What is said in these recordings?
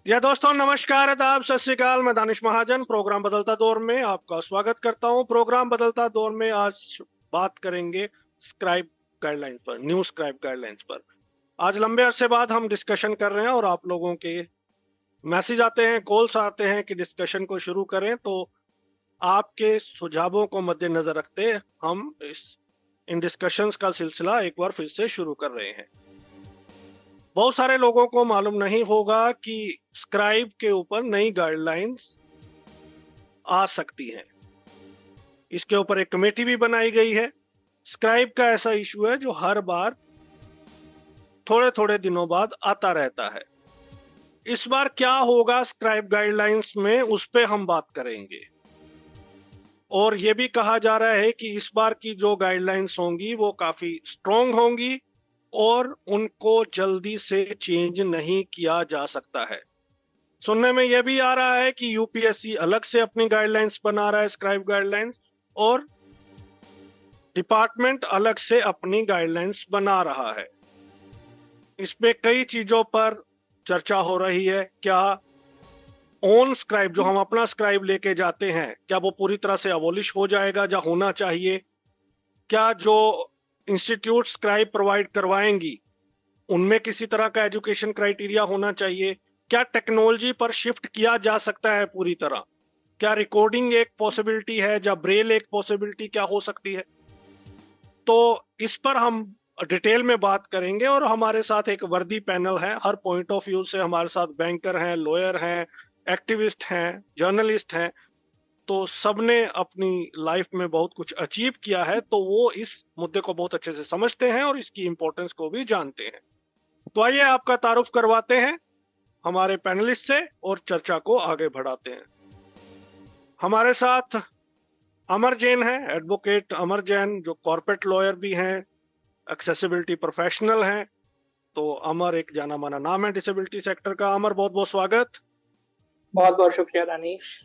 या दोस्तों, नमस्कार, आदाब, सत श्री अकाल। मैं दानिश महाजन प्रोग्राम बदलता दौर में आपका स्वागत करता हूं। प्रोग्राम बदलता दौर में आज बात करेंगे स्क्राइब गाइडलाइंस पर, न्यू स्क्राइब गाइडलाइंस पर। आज लंबे अरसे बाद हम डिस्कशन कर रहे हैं और आप लोगों के मैसेज आते हैं, कॉल्स आते हैं कि डिस्कशन को शुरू करें, तो आपके सुझावों को मद्देनजर रखते हम इन डिस्कशंस का सिलसिला एक बार फिर से शुरू कर रहे हैं। बहुत सारे लोगों को मालूम नहीं होगा कि स्क्राइब के ऊपर नई गाइडलाइंस आ सकती हैं। इसके ऊपर एक कमेटी भी बनाई गई है। स्क्राइब का ऐसा इशू है जो हर बार थोड़े थोड़े दिनों बाद आता रहता है। इस बार क्या होगा स्क्राइब गाइडलाइंस में, उस पे हम बात करेंगे। और यह भी कहा जा रहा है कि इस बार की जो गाइडलाइंस होंगी वो काफी स्ट्रॉन्ग होंगी और उनको जल्दी से चेंज नहीं किया जा सकता है। सुनने में यह भी आ रहा है कि यूपीएससी अलग से अपनी गाइडलाइंस बना रहा है, स्क्राइब गाइडलाइंस, और डिपार्टमेंट अलग से अपनी गाइडलाइंस बना रहा है। इसमें कई चीजों पर चर्चा हो रही है। क्या ऑन स्क्राइब, जो हम अपना स्क्राइब लेके जाते हैं, क्या वो पूरी तरह से अबॉलिश हो जाएगा या होना चाहिए? क्या जो इंस्टीट्यूट स्क्राइब प्रोवाइड करवाएंगी उनमें किसी तरह का एजुकेशन क्राइटेरिया होना चाहिए? क्या टेक्नोलॉजी पर शिफ्ट किया जा सकता है पूरी तरह? क्या रिकॉर्डिंग एक पॉसिबिलिटी है या ब्रेल एक पॉसिबिलिटी क्या हो सकती है? तो इस पर हम डिटेल में बात करेंगे और हमारे साथ एक वर्दी पैनल है। हर पॉइंट ऑफ व्यू से हमारे साथ बैंकर हैं, लॉयर हैं, एक्टिविस्ट हैं, जर्नलिस्ट हैं। तो सबने अपनी लाइफ में बहुत कुछ अचीव किया है, तो वो इस मुद्दे को बहुत अच्छे से समझते हैं और इसकी इंपॉर्टेंस को भी जानते हैं। तो आइए आपका तारुफ करवाते हैं हमारे पैनलिस्ट से और चर्चा को आगे बढ़ाते हैं। हमारे साथ अमर जैन है, एडवोकेट अमर जैन, जो कॉर्पोरेट लॉयर भी हैं, एक्सेसिबिलिटी प्रोफेशनल हैं। तो अमर एक जाना माना नाम है डिसेबिलिटी सेक्टर का। अमर, बहुत बहुत स्वागत। बहुत बहुत शुक्रिया दानिश।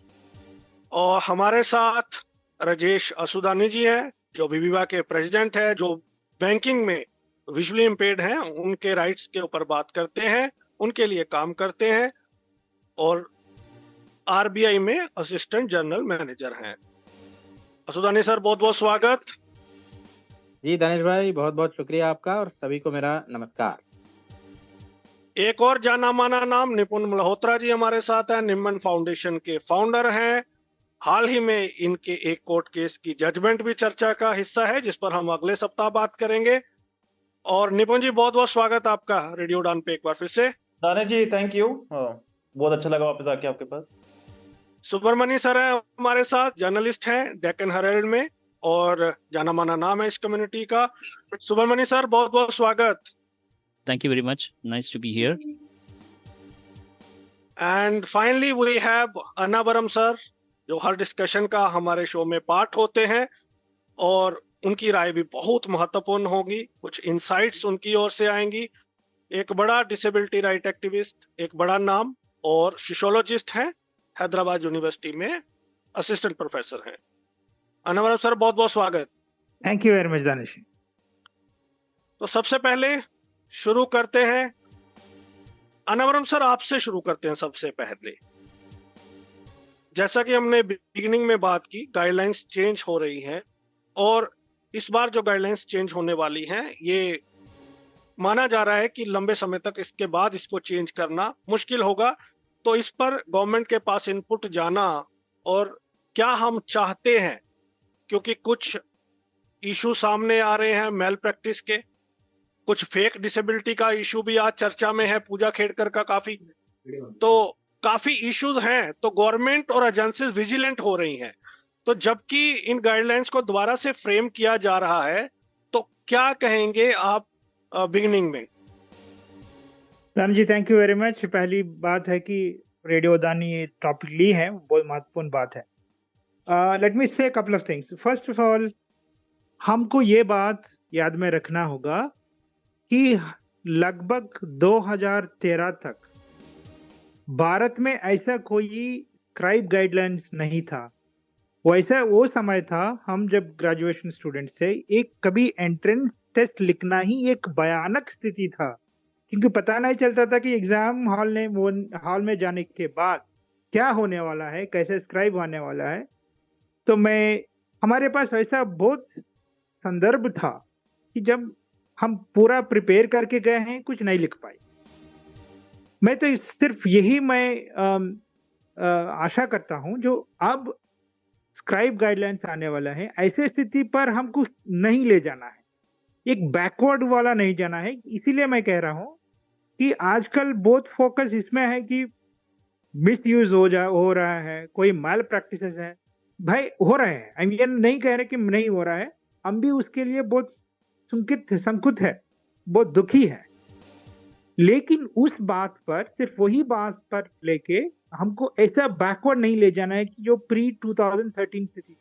और हमारे साथ राजेश असुदानी जी हैं, जो विविवा के प्रेसिडेंट है, जो बैंकिंग में विजुअली इम्पेयर्ड हैं, उनके राइट्स के ऊपर बात करते हैं, उनके लिए काम करते हैं और आरबीआई में असिस्टेंट जनरल मैनेजर हैं। असुदानी सर, बहुत बहुत स्वागत। जी दानिश भाई, बहुत बहुत शुक्रिया आपका और सभी को मेरा नमस्कार। एक और जाना माना नाम निपुण मल्होत्रा जी हमारे साथ हैं, निम्मन फाउंडेशन के फाउंडर हैं। हाल ही में इनके एक कोर्ट केस की जजमेंट भी चर्चा का हिस्सा है, जिस पर हम अगले सप्ताह बात करेंगे। और निपुण जी, बहुत बहुत स्वागत आपका रेडियो डान पे एक बार फिर से। दानिश जी, थैंक यू। बहुत अच्छा लगा वापस आके आपके पास। सुब्रमण्य सर है हमारे साथ, जर्नलिस्ट हैं, डेक्कन हेराल्ड में, और जाना माना नाम है इस कम्युनिटी का। सुब्रमण्य सर, बहुत बहुत स्वागत। Thank you very much. Nice to be here. And finally we have Annavaram sir, जो हर डिस्कशन का हमारे शो में पार्ट होते हैं और उनकी राय भी बहुत महत्वपूर्ण होगी। कुछ इनसाइट्स उनकी ओर से आएंगी। एक बड़ा डिसेबिलिटी राइट एक्टिविस्ट, एक बड़ा नाम, और सोशियोलॉजिस्ट हैं, हैदराबाद यूनिवर्सिटी में असिस्टेंट प्रोफेसर हैं। अन्नावरम सर, बहुत बहुत स्वागत। Thank you very much Danish. तो सबसे पहले शुरू करते हैं, अन्नावरम सर आपसे शुरू करते हैं। सबसे पहले, जैसा कि हमने बिगिनिंग में बात की, गाइडलाइंस चेंज हो रही हैं और इस बार जो गाइडलाइंस चेंज होने वाली हैं, ये माना जा रहा है कि लंबे समय तक इसके बाद इसको चेंज करना मुश्किल होगा। तो इस पर गवर्नमेंट के पास इनपुट जाना, और क्या हम चाहते हैं, क्योंकि कुछ इशू सामने आ रहे हैं मेल प्रैक्टिस के, कुछ फेक डिसेबिलिटी का इशू भी आज चर्चा में है, पूजा खेड़कर का काफी, तो काफी इश्यूज हैं। तो गवर्नमेंट और एजेंसीज विजिलेंट हो रही हैं। तो जबकि इन गाइडलाइंस को दोबारा से फ्रेम किया जा रहा है, तो क्या कहेंगे आप बिगिनिंग में? दानिश जी, थैंक यू वेरी मच। पहली बात है कि रेडियो दानी ये टॉपिक ली है, बहुत महत्वपूर्ण बात है। लेट मी से couple of things. First of all, हमको ये बात याद में रखना होगा कि लगभग 2013 तक भारत में ऐसा कोई स्क्राइब गाइडलाइंस नहीं था। वैसा वो समय था, हम जब ग्रेजुएशन स्टूडेंट थे, एक कभी एंट्रेंस टेस्ट लिखना ही एक भयानक स्थिति था क्योंकि पता नहीं चलता था कि एग्जाम हॉल में जाने के बाद क्या होने वाला है, कैसे स्क्राइब होने वाला है। तो हमारे पास ऐसा बहुत संदर्भ था कि जब हम पूरा प्रिपेयर करके गए हैं, कुछ नहीं लिख पाए। मैं तो सिर्फ यही आशा करता हूं, जो अब स्क्राइब गाइडलाइंस आने वाला है, ऐसे स्थिति पर हमको नहीं ले जाना है, एक बैकवर्ड वाला नहीं जाना है। इसीलिए मैं कह रहा हूं कि आजकल बहुत फोकस इसमें है कि मिस यूज हो रहा है, कोई माल प्रैक्टिसेस है, भाई हो रहे हैं, हम ये नहीं कह रहे कि नहीं हो रहा है, हम भी उसके लिए बहुत संकुत है, बहुत दुखी है। लेकिन उस बात पर, सिर्फ वही बात पर लेके हमको ऐसा बैकवर्ड नहीं ले जाना है कि जो प्री 2013 से थी।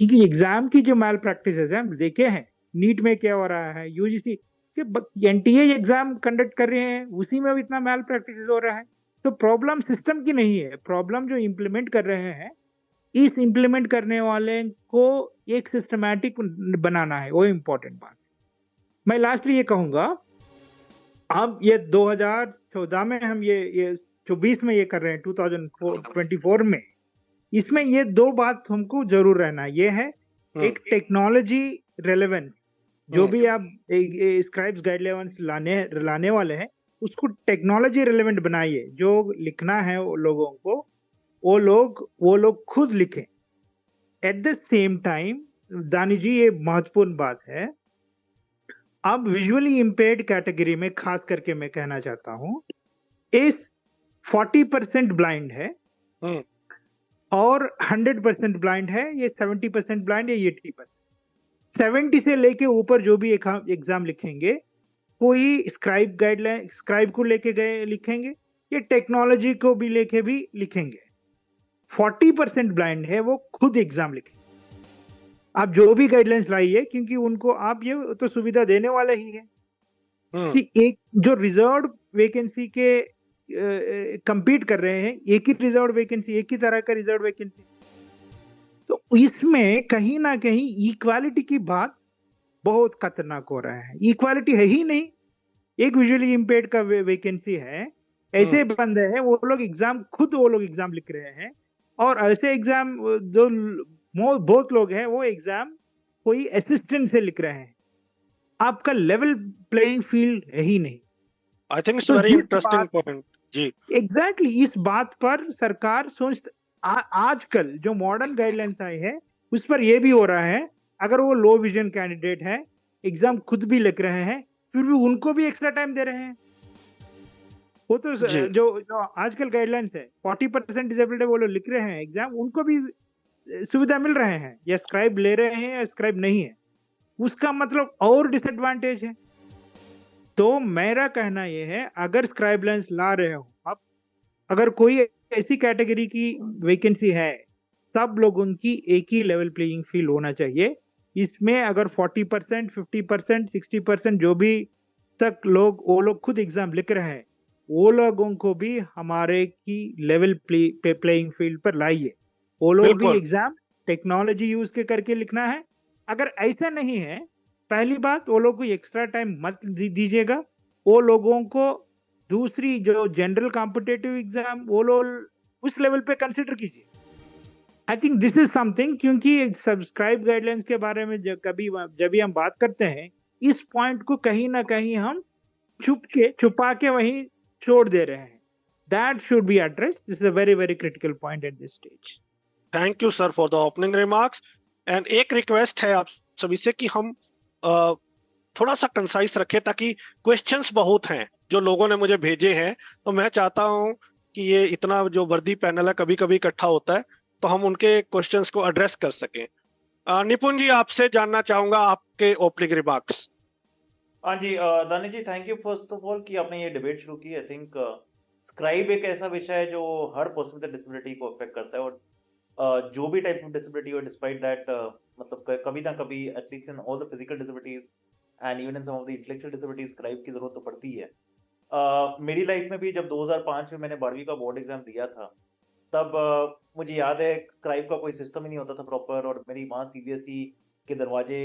क्योंकि एग्जाम की जो माल प्रैक्टिसेस है, हम देखे हैं नीट में क्या हो रहा है, यूजीसी के एनटीए एग्जाम कंडक्ट कर रहे हैं, उसी में भी इतना माल प्रैक्टिसेस हो रहा है। तो प्रॉब्लम सिस्टम की नहीं है, प्रॉब्लम जो इम्प्लीमेंट कर रहे हैं, इस इम्प्लीमेंट करने वाले को एक सिस्टमैटिक बनाना है, वो इम्पोर्टेंट बात है। मैं लास्टली ये कहूंगा, अब ये 2014 में हम ये 24 में ये कर रहे हैं, 2024 में, इसमें ये दो बात हमको जरूर रहना है। ये है एक टेक्नोलॉजी रेलेवेंस, जो भी आप स्क्राइब्स गाइडलाइंस लाने वाले हैं, उसको टेक्नोलॉजी रेलेवेंट बनाइए। जो लिखना है वो लोगों को, वो लोग खुद लिखें। एट द सेम टाइम दानी जी, ये महत्वपूर्ण बात है, अब विजुअली इम्पेयर्ड कैटेगरी में खास करके मैं कहना चाहता हूं, इस 40% ब्लाइंड है और 100% ब्लाइंड है, ये 70% ब्लाइंड है, ये 80%। 70 से लेके ऊपर जो भी एग्जाम लिखेंगे, कोई स्क्राइब को लेके गए लिखेंगे, ये टेक्नोलॉजी को भी लेके भी लिखेंगे। 40% ब्लाइंड है, वो खुद एग्जाम लिखेंगे। आप जो भी गाइडलाइंस लाइए, क्योंकि उनको आप ये तो सुविधा देने वाले ही है कि एक जो रिजर्व वैकेंसी के compete कर रहे हैं, एक ही रिजर्व वैकेंसी, एक ही तरह का रिजर्व वैकेंसी, तो इसमें कहीं ना कहीं इक्वालिटी की बात बहुत खतरनाक हो रहा है। इक्वालिटी है ही नहीं, एक विजुअली इम्पेयर्ड का वैकेंसी है, ऐसे बंदे हैं वो लोग एग्जाम लिख रहे हैं, और ऐसे एग्जाम जो बहुत लोग हैं, वो एग्जाम कोई असिस्टेंट से लिख रहे हैं। आपका लेवल प्लेइंग फील्ड है ही नहीं। आई थिंक इट्स तो वेरी जिस इंटरेस्टिंग पॉइंट जी। एग्जैक्टली इस बात पर सरकार आजकल जो मॉडर्न गाइडलाइंस आई है, उस पर यह भी हो रहा है, अगर वो लो विजन कैंडिडेट है, एग्जाम खुद भी लिख रहे हैं, फिर भी उनको भी एक्स्ट्रा टाइम दे रहे हैं। वो तो जो आजकल गाइडलाइंस है, 40% डिसेबल्ड है, वो लोग लिख रहे हैं एग्जाम, उनको भी सुविधा मिल रहे हैं, या स्क्राइब ले रहे हैं या स्क्राइब नहीं है, उसका मतलब और डिसएडवांटेज है। तो मेरा कहना यह है, अगर स्क्राइब लाइन्स ला रहे हो आप, अगर कोई ऐसी कैटेगरी की वैकेंसी है, सब लोगों की एक ही लेवल प्लेइंग फील्ड होना चाहिए। इसमें अगर 40%, 50%, 60% जो भी तक वो लोग खुद एग्जाम लिख रहे हैं, वो लोगों को भी हमारे की लेवल प्लेइंग फील्ड पर लाइए। वो लोग भी एग्जाम टेक्नोलॉजी यूज के करके लिखना है। अगर ऐसा नहीं है, पहली बात, वो लोग को एक्स्ट्रा टाइम मत दीजिएगा। वो लोगों को दूसरी जो जनरल कॉम्पिटिटिव एग्जाम, वो लोग उस लेवल पे कंसिडर कीजिए। I think this is something, क्योंकि सब्सक्राइब गाइडलाइंस के बारे में जब भी हम बात करते हैं, इस पॉइंट को कहीं ना कहीं हम छुपा के वहीं छोड़ दे रहे हैं। That should be addressed. This is a very very critical point at this stage. Thank you sir for the opening remarks. And एक रिक्वेस्ट है आप सभी से कि हम थोड़ा सा कंसाइज रखें, ताकि क्वेश्चंस बहुत हैं जो लोगों ने मुझे भेजे हैं, तो मैं चाहता हूं कि ये इतना जो वर्दी पैनल है कभी कभी इकट्ठा होता है, तो हम उनके क्वेश्चंस को एड्रेस कर सकें। निपुण जी, आपसे जानना चाहूंगा आपके ओपनिंग रिमार्क्स। हाँ जी, Dani ji, thank you first of all कि आपने ये डिबेट शुरू की। आई थिंक स्क्राइब एक ऐसा विषय है जो हर पर्सन विद डिसेबिलिटी को अफेक्ट करता है, और जो भी टाइप ऑफ डिसेबिलिटी हो, डिस्पाइट दैट, मतलब कभी ना कभी, at least in all the physical disabilities and even in some of the intellectual disabilities, scribe की जरूरत तो पड़ती है। मेरी लाइफ में भी जब 2005 में मैंने 12वीं का बोर्ड एग्जाम दिया था, तब मुझे याद है स्क्राइब का कोई सिस्टम ही नहीं होता था प्रॉपर, और मेरी माँ सीबीएसई के दरवाजे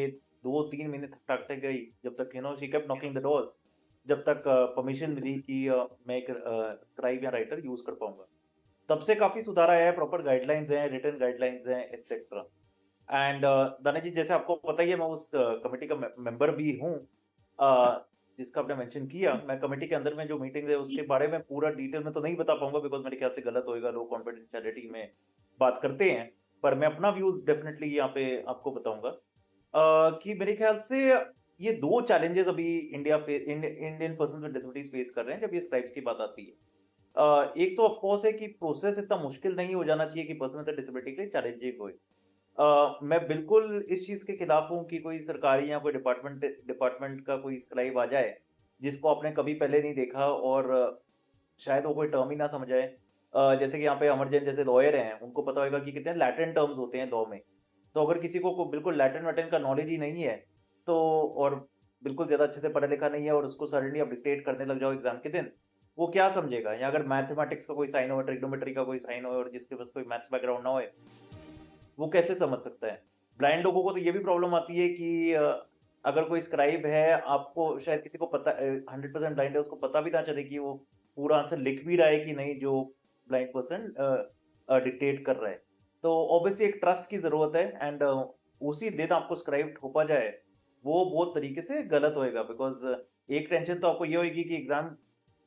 2-3 महीने तक टकटक गई, जब तक she kept knocking the doors जब तक परमिशन मिली कि मैं एक स्क्राइब या राइटर यूज कर पाऊंगा। तब से काफी सुधार आया है, प्रॉपर गाइडलाइंस हैं, रिटन गाइडलाइंस हैं, एक्सेट्रा। एंड दाना जी, जैसे आपको पता ही है, मैं उस कमेटी का मेंबर भी हूँ जिसका आपने मेंशन किया। मैं कमेटी के अंदर में जो मीटिंग है उसके बारे में पूरा डिटेल में तो नहीं बता पाऊंगा, बिकॉज मेरे ख्याल से गलत होएगा, लो कॉन्फिडेंशियलिटी में बात करते हैं। पर मैं अपना व्यूज डेफिनेटली यहाँ पे आपको बताऊंगा कि मेरे ख्याल से ये दो चैलेंजेस अभी Indian person with disabilities face कर रहे हैं जब ये स्क्राइब्स की बात आती है। एक तो ऑफ कोर्स है कि प्रोसेस इतना मुश्किल नहीं हो जाना चाहिए कि पर्सन विद डिसेबिलिटी के लिए चैलेंजिंग होए। मैं बिल्कुल इस चीज के खिलाफ हूँ कि कोई सरकारी या कोई डिपार्टमेंट का कोई स्क्राइब आ जाए जिसको आपने कभी पहले नहीं देखा और शायद वो कोई टर्म ही ना समझ आए। जैसे कि यहाँ पे अमरजन जैसे लॉयर हैं, उनको पता होगा कि कितने लैटिन टर्म्स होते हैं लॉ में। तो अगर किसी को बिल्कुल लैटिन वैटिन का नॉलेज ही नहीं है तो, और बिल्कुल ज्यादा अच्छे से पढ़ा लिखा नहीं है और उसको सडनली आप डिक्टेट करने लग जाओ एग्जाम के दिन, वो क्या समझेगा? या अगर मैथमेटिक्स का कोई साइन हो, ट्रिग्नोमेट्री का कोई साइन हो और जिसके पास कोई मैथ्स बैकग्राउंड ना हो, वो कैसे समझ सकता है? ब्लाइंड लोगों को तो ये भी प्रॉब्लम आती है कि अगर कोई स्क्राइब है, आपको शायद किसी को पता 100% ब्लाइंड है, उसको पता भी ना चले कि वो पूरा आंसर लिख भी रहा है कि नहीं जो ब्लाइंड पर्सन डिक्टेट कर रहा है। तो ऑब्वियसली एक ट्रस्ट की जरूरत है एंड उसी दिन आपको स्क्राइब ठोपा जाए वो बहुत तरीके से गलत होएगा। बिकॉज एक टेंशन तो आपको ये होगी कि एग्जाम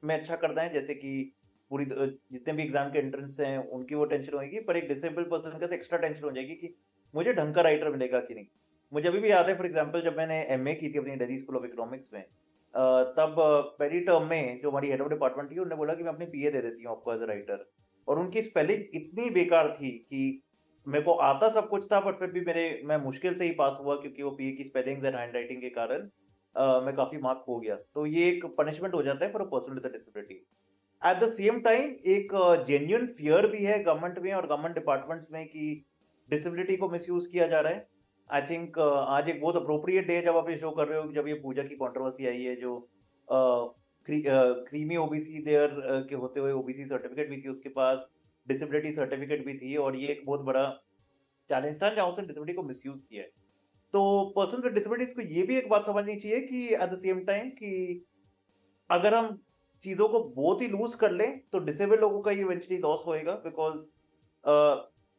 में अच्छा करना है, जैसे कि पूरी जितने भी एग्जाम के एंट्रेंस हैं उनकी वो टेंशन होगी, पर एक डिसेबल्ड पर्सन का एक्स्ट्रा टेंशन हो जाएगी कि मुझे ढंग का राइटर मिलेगा कि नहीं। मुझे अभी भी याद है, फॉर एग्जांपल, जब मैंने एमए की थी अपनी दिल्ली स्कूल ऑफ इकोनॉमिक्स में, तब पहली टर्म में जो हमारी हेड ऑफ डिपार्टमेंट थी उन्होंने बोला कि मैं अपनी पीए दे देती हूँ आपको एज अ राइटर, और उनकी स्पेलिंग इतनी बेकार थी कि मेरे को आता सब कुछ था, पर फिर भी मैं मुश्किल से ही पास हुआ क्योंकि वो पीए की स्पेलिंग एंड हैंड राइटिंग के कारण मैं काफी मार्क हो गया। तो ये एक पनिशमेंट हो जाता है for a person with disability. At the same time एक जेन्युइन फियर भी है गवर्नमेंट में और गवर्नमेंट डिपार्टमेंट्स में कि डिसेबिलिटी को मिसयूज किया जा रहा है। आई थिंक आज एक बहुत अप्रोप्रिएट डे जब आप ये शो कर रहे हो, जब ये पूजा की कंट्रोवर्सी आई है, जो क्रीमी ओबीसी देयर के होते हुए ओबीसी सर्टिफिकेट भी थी उसके पास, डिसेबिलिटी सर्टिफिकेट भी थी, और ये एक बहुत बड़ा चैलेंज था जहां उसने डिसेबिलिटी को मिसयूज किया है। तो पर्सन विद डिसेबिलिटीज को ये भी एक बात समझनी चाहिए कि एट द सेम टाइम कि अगर हम चीजों को बहुत ही लूज कर लें तो डिसेबल लोगों का इवेंचुअली लॉस होएगा। बिकॉज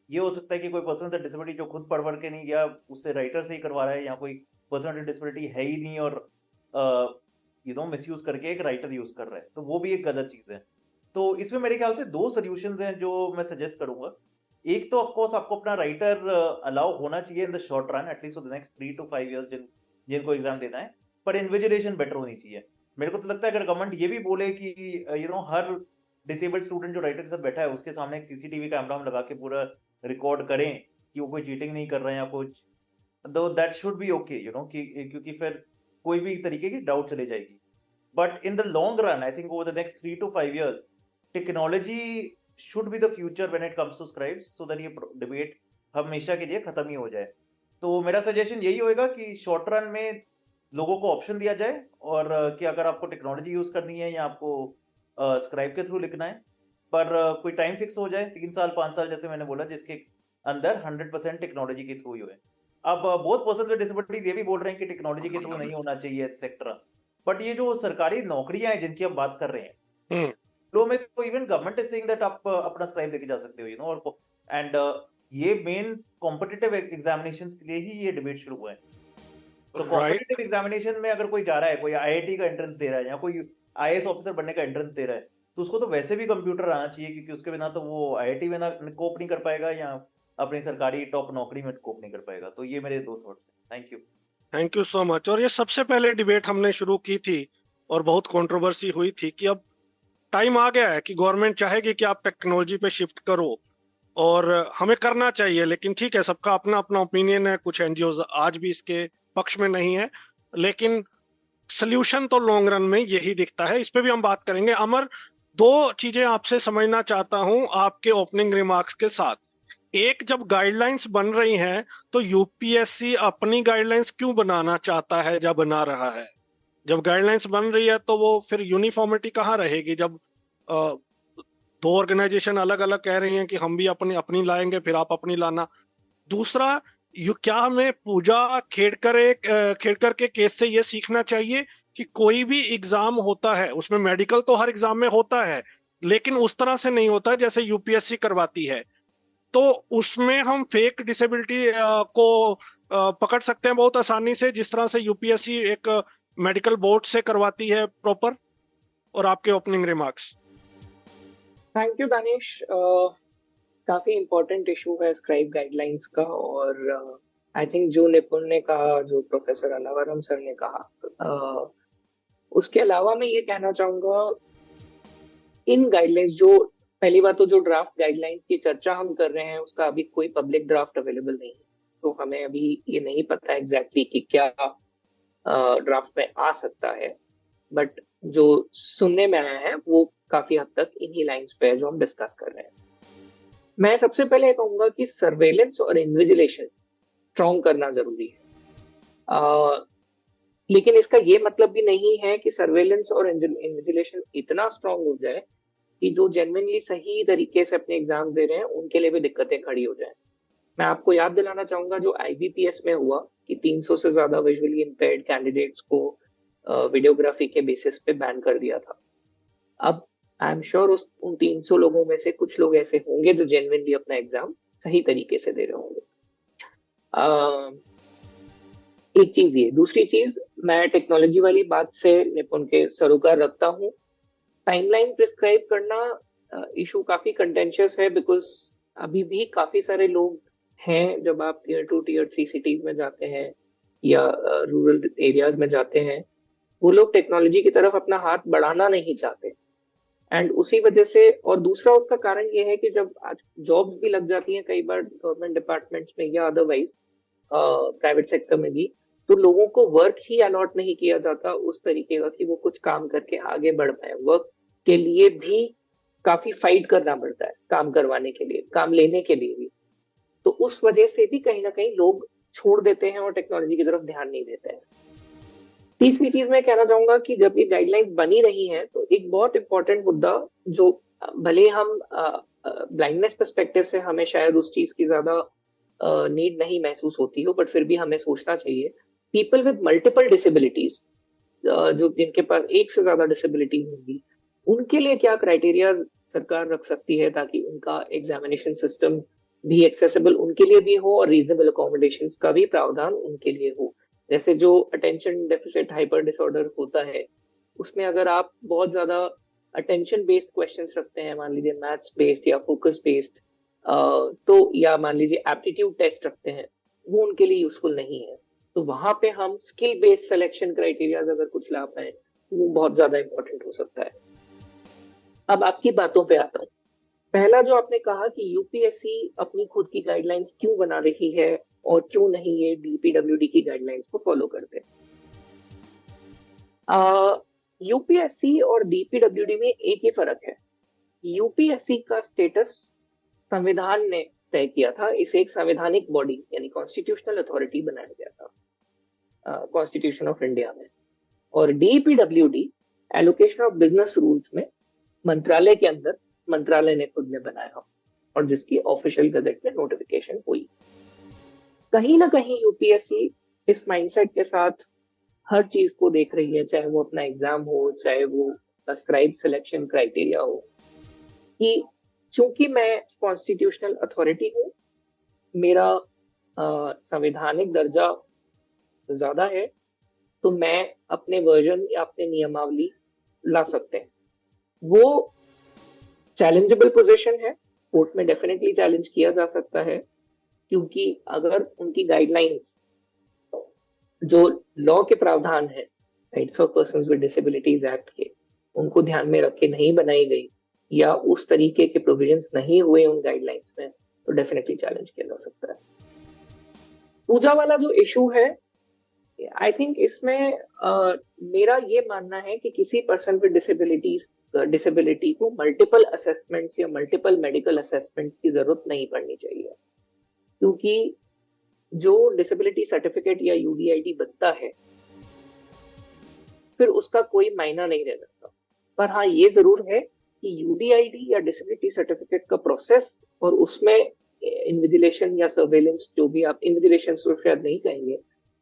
ये हो सकता है कि कोई पर्सन विद डिसेबिलिटी जो खुद पढ़ के नहीं गया उससे राइटर से ही करवा रहा है, या कोई पर्सन विद डिसेबिलिटी है ही नहीं और मिसयूज करके एक राइटर यूज कर रहा है, तो वो भी एक गलत चीज है। तो इसमें मेरे ख्याल से दो सोल्यूशंस हैं जो मैं सजेस्ट करूंगा। एक तो ऑफ कोर्स आपको अपना राइटर अलाउ होना चाहिए in the short run, at least for the next 3 to 5 years जिनको एग्जाम देना है, पर इन्विजिलेशन बेटर होनी चाहिए। मेरे को तो लगता है अगर गवर्नमेंट ये भी बोले कि हर डिसेबल्ड स्टूडेंट जो राइटर के साथ बैठा है उसके सामने एक सीसीटीवी कैमरा लगा के पूरा रिकॉर्ड करें कि वो कोई चीटिंग नहीं कर रहे हैं या कुछ, दो दैट शुड बी ओके, क्योंकि फिर कोई भी तरीके की डाउट चले जाएगी। But in the long run, I think over the next 3 to 5 years, technology should be the future when it comes to scribes, so that ये डिबेट हमेशा के लिए खत्म ही हो जाए। तो मेरा सजेशन यही होएगा कि शॉर्ट रन में लोगों को ऑप्शन दिया जाए, और कि अगर आपको टेक्नोलॉजी यूज करनी है या आपको स्क्राइब के थ्रू लिखना है, पर कोई टाइम फिक्स हो जाए 3 साल 5 साल जैसे मैंने बोला, जिसके अंदर 100% टेक्नोलॉजी के थ्रू ही हुए। अब बहुत पर्सन विद डिसेबिलिटीज ये भी बोल रहे हैं कि टेक्नोलॉजी के थ्रू नहीं होना चाहिए एक्सेट्रा, बट ये जो सरकारी नौकरियां हैं जिनकी हम बात कर रहे हैं, लो में तो even government is saying that आप अपना स्क्राइब लेके जा सकते हो, और एंड ये मेन कॉम्पिटिटिव एग्जामिनेशंस के लिए ही ये डिबेट शुरू हुआ है। तो कॉम्पिटिटिव एग्जामिनेशन में अगर कोई जा रहा है, कोई आईआईटी का एंट्रेंस दे रहा है या कोई आईएएस ऑफिसर बनने का एंट्रेंस दे रहा है, तो उसको तो वैसे भी कंप्यूटर आना चाहिए, क्योंकि उसके बिना तो वो आईआईटी में ना कोप नहीं कर पाएगा या अपनी सरकारी टॉप नौकरी में कोप नहीं कर पाएगा। तो ये मेरे 2 थॉट्स हैं। Thank you so much. और ये सबसे पहले डिबेट हमने शुरू की थी और बहुत कंट्रोवर्सी हुई थी कि अब टाइम आ गया है कि गवर्नमेंट चाहेगी कि आप टेक्नोलॉजी पे शिफ्ट करो, और हमें करना चाहिए। लेकिन ठीक है, सबका अपना अपना ओपिनियन है, कुछ एनजीओ आज भी इसके पक्ष में नहीं है, लेकिन सल्यूशन तो लॉन्ग रन में यही दिखता है। इस पे भी हम बात करेंगे। अमर, 2 चीजें आपसे समझना चाहता हूं आपके ओपनिंग रिमार्क्स के साथ। एक, जब गाइडलाइंस बन रही हैं तो यूपीएससी अपनी गाइडलाइंस क्यों बनाना चाहता है जब बना रहा है? जब गाइडलाइंस बन रही है तो वो फिर यूनिफॉर्मिटी कहाँ रहेगी जब 2 ऑर्गेनाइजेशन अलग अलग कह रही हैं कि हम भी अपनी लाएंगे, फिर आप अपनी लाना। दूसरा, क्या हमें पूजा खेड़कर के केस से ये सीखना चाहिए कि कोई भी एग्जाम होता है उसमें मेडिकल तो हर एग्जाम में होता है, लेकिन उस तरह से नहीं होता जैसे यूपीएससी करवाती है। तो उसमें हम फेक डिसेबिलिटी को पकड़ सकते हैं बहुत आसानी से, जिस तरह से यूपीएससी एक मेडिकल बोर्ड से करवाती है प्रॉपर। और आपके opening remarks. Thank you Danish. काफी इम्पोर्टेंट इशू है स्क्राइब गाइडलाइंस का, और आई थिंक जो निपुण ने कहा, जो प्रोफेसर अलावरम सर ने कहा, उसके अलावा मैं ये कहना चाहूंगा, इन गाइडलाइंस जो पहली बात तो जो ड्राफ्ट गाइडलाइंस की चर्चा हम कर रहे हैं उसका अभी कोई पब्लिक ड्राफ्ट अवेलेबल नहीं है, तो हमें अभी ये नहीं पता एग्जैक्टली कि क्या ड्राफ्ट में आ सकता है, बट जो सुनने में आया है वो काफी हद तक इन्हीं लाइंस पे है जो हम डिस्कस कर रहे हैं। मैं सबसे पहले कहूंगा कि सर्वेलेंस और इन्विजिलेशन स्ट्रॉन्ग करना जरूरी है, लेकिन इसका ये मतलब भी नहीं है कि सर्वेलेंस और इन्विजिलेशन इतना स्ट्रॉन्ग हो जाए कि जो जेन्युइनली सही तरीके से अपने एग्जाम दे रहे हैं उनके लिए भी दिक्कतें खड़ी हो जाए। मैं आपको याद दिलाना चाहूंगा जो आईबीपीएस में हुआ कि 300 से ज्यादा विजुअली इंपेयर्ड कैंडिडेट्स को वीडियोग्राफी के बेसिस पे बैन कर दिया था। अब आई एम श्योर उन 300 लोगों में से कुछ लोग ऐसे होंगे जो जेन्युइनली अपना एग्जाम सही तरीके से दे रहे होंगे। एक चीज ये, दूसरी चीज, मैं टेक्नोलॉजी वाली बात से निपुण के सरोकार रखता हूँ। टाइमलाइन प्रिस्क्राइब करना इशू काफी कंटेंशियस है, बिकॉज अभी भी काफी सारे लोग हैं, जब आप टीयर 2 टीयर 3 सिटीज में जाते हैं या रूरल एरियाज में जाते हैं, वो लोग टेक्नोलॉजी की तरफ अपना हाथ बढ़ाना नहीं चाहते, एंड उसी वजह से। और दूसरा उसका कारण ये है कि जब आज जॉब्स भी लग जाती हैं कई बार गवर्नमेंट डिपार्टमेंट्स में या अदरवाइज प्राइवेट सेक्टर में भी, तो लोगों को वर्क ही अलॉट नहीं किया जाता उस तरीके का कि वो कुछ काम करके आगे बढ़ पाए। वर्क के लिए भी काफी फाइट करना पड़ता है, काम करवाने के लिए, काम लेने के लिए भी। तो उस वजह से भी कहीं ना कहीं लोग छोड़ देते हैं और टेक्नोलॉजी की तरफ ध्यान नहीं देते हैं। तीसरी चीज मैं कहना चाहूंगा कि जब ये गाइडलाइंस बनी रही हैं तो एक बहुत इंपॉर्टेंट मुद्दा, जो भले हम ब्लाइंडनेस पर्सपेक्टिव से हमें शायद उस चीज की ज्यादा नीड नहीं महसूस होती हो, बट फिर भी हमें सोचना चाहिए, पीपल विद मल्टीपल डिसेबिलिटीज, जो जिनके पास एक से ज्यादा डिसेबिलिटीज होंगी, उनके लिए क्या क्राइटेरिया सरकार रख सकती है ताकि उनका एग्जामिनेशन सिस्टम भी एक्सेसिबल उनके लिए भी हो और रीजनेबल अकोमोडेशंस का भी प्रावधान उनके लिए हो। जैसे जो अटेंशन डेफिसिट हाइपर डिसऑर्डर होता है, उसमें अगर आप बहुत ज्यादा अटेंशन बेस्ड क्वेश्चंस रखते हैं, मान लीजिए मैथ्स बेस्ड या फोकस बेस्ड, तो या मान लीजिए एप्टीट्यूड टेस्ट रखते हैं, वो उनके लिए यूजफुल नहीं है। तो वहां पे हम स्किल बेस्ड सिलेक्शन क्राइटेरियाज अगर कुछ ला पाए, वो बहुत ज्यादा इंपॉर्टेंट हो सकता है। अब आपकी बातों पे आता हूँ। पहला जो आपने कहा कि यूपीएससी अपनी खुद की गाइडलाइंस क्यों बना रही है और क्यों नहीं ये डीपीडब्ल्यूडी की गाइडलाइंस को फॉलो करते। यूपीएससी और डीपीडब्ल्यूडी में एक ही फर्क है, यूपीएससी का स्टेटस संविधान ने तय किया था, इसे एक संवैधानिक बॉडी यानी कॉन्स्टिट्यूशनल अथॉरिटी बनाया गया था कॉन्स्टिट्यूशन ऑफ इंडिया में, और डीपीडब्ल्यूडी एलोकेशन ऑफ बिजनेस रूल्स में मंत्रालय के अंदर मंत्रालय ने खुद ने बनाया और जिसकी ऑफिशियल गजेट में नोटिफिकेशन हुई। कहीं ना कहीं यूपीएससी इस माइंडसेट के साथ हर चीज को देख रही है, चाहे वो अपना एग्जाम हो, चाहे वो प्रिस्क्राइब सिलेक्शन क्राइटेरिया हो, कि चूंकि मैं कॉन्स्टिट्यूशनल अथॉरिटी हूं, मेरा संवैधानिक दर्जा ज्यादा है, तो मैं अपने वर्जन या अपने नियमावली ला सकते हैं। वो चैलेंजेबल पोजीशन है, कोर्ट में डेफिनेटली चैलेंज किया जा सकता है, क्योंकि अगर उनकी गाइडलाइंस जो लॉ के प्रावधान है, rights of persons with disabilities act के, उनको ध्यान में रख के नहीं बनाई गई या उस तरीके के प्रोविजंस नहीं हुए उन गाइडलाइंस में, तो डेफिनेटली चैलेंज किया जा सकता है। पूजा वाला जो इशू है, आई थिंक इसमें मेरा ये मानना है कि किसी पर्सन विद डिसेबिलिटी को मल्टीपल असेसमेंट्स या मल्टीपल मेडिकल असेसमेंट्स की जरूरत नहीं पड़नी चाहिए, क्योंकि जो डिसेबिलिटी सर्टिफिकेट या यूडीआईडी बनता है फिर उसका कोई मायना नहीं रह जाता। पर हाँ, ये जरूर है कि यूडीआईडी या डिसेबिलिटी सर्टिफिकेट का प्रोसेस और उसमें इन्विजिलेशन या सर्वेलेंस, जो भी आप इन्विजिलेशन तो शायद नहीं कहेंगे,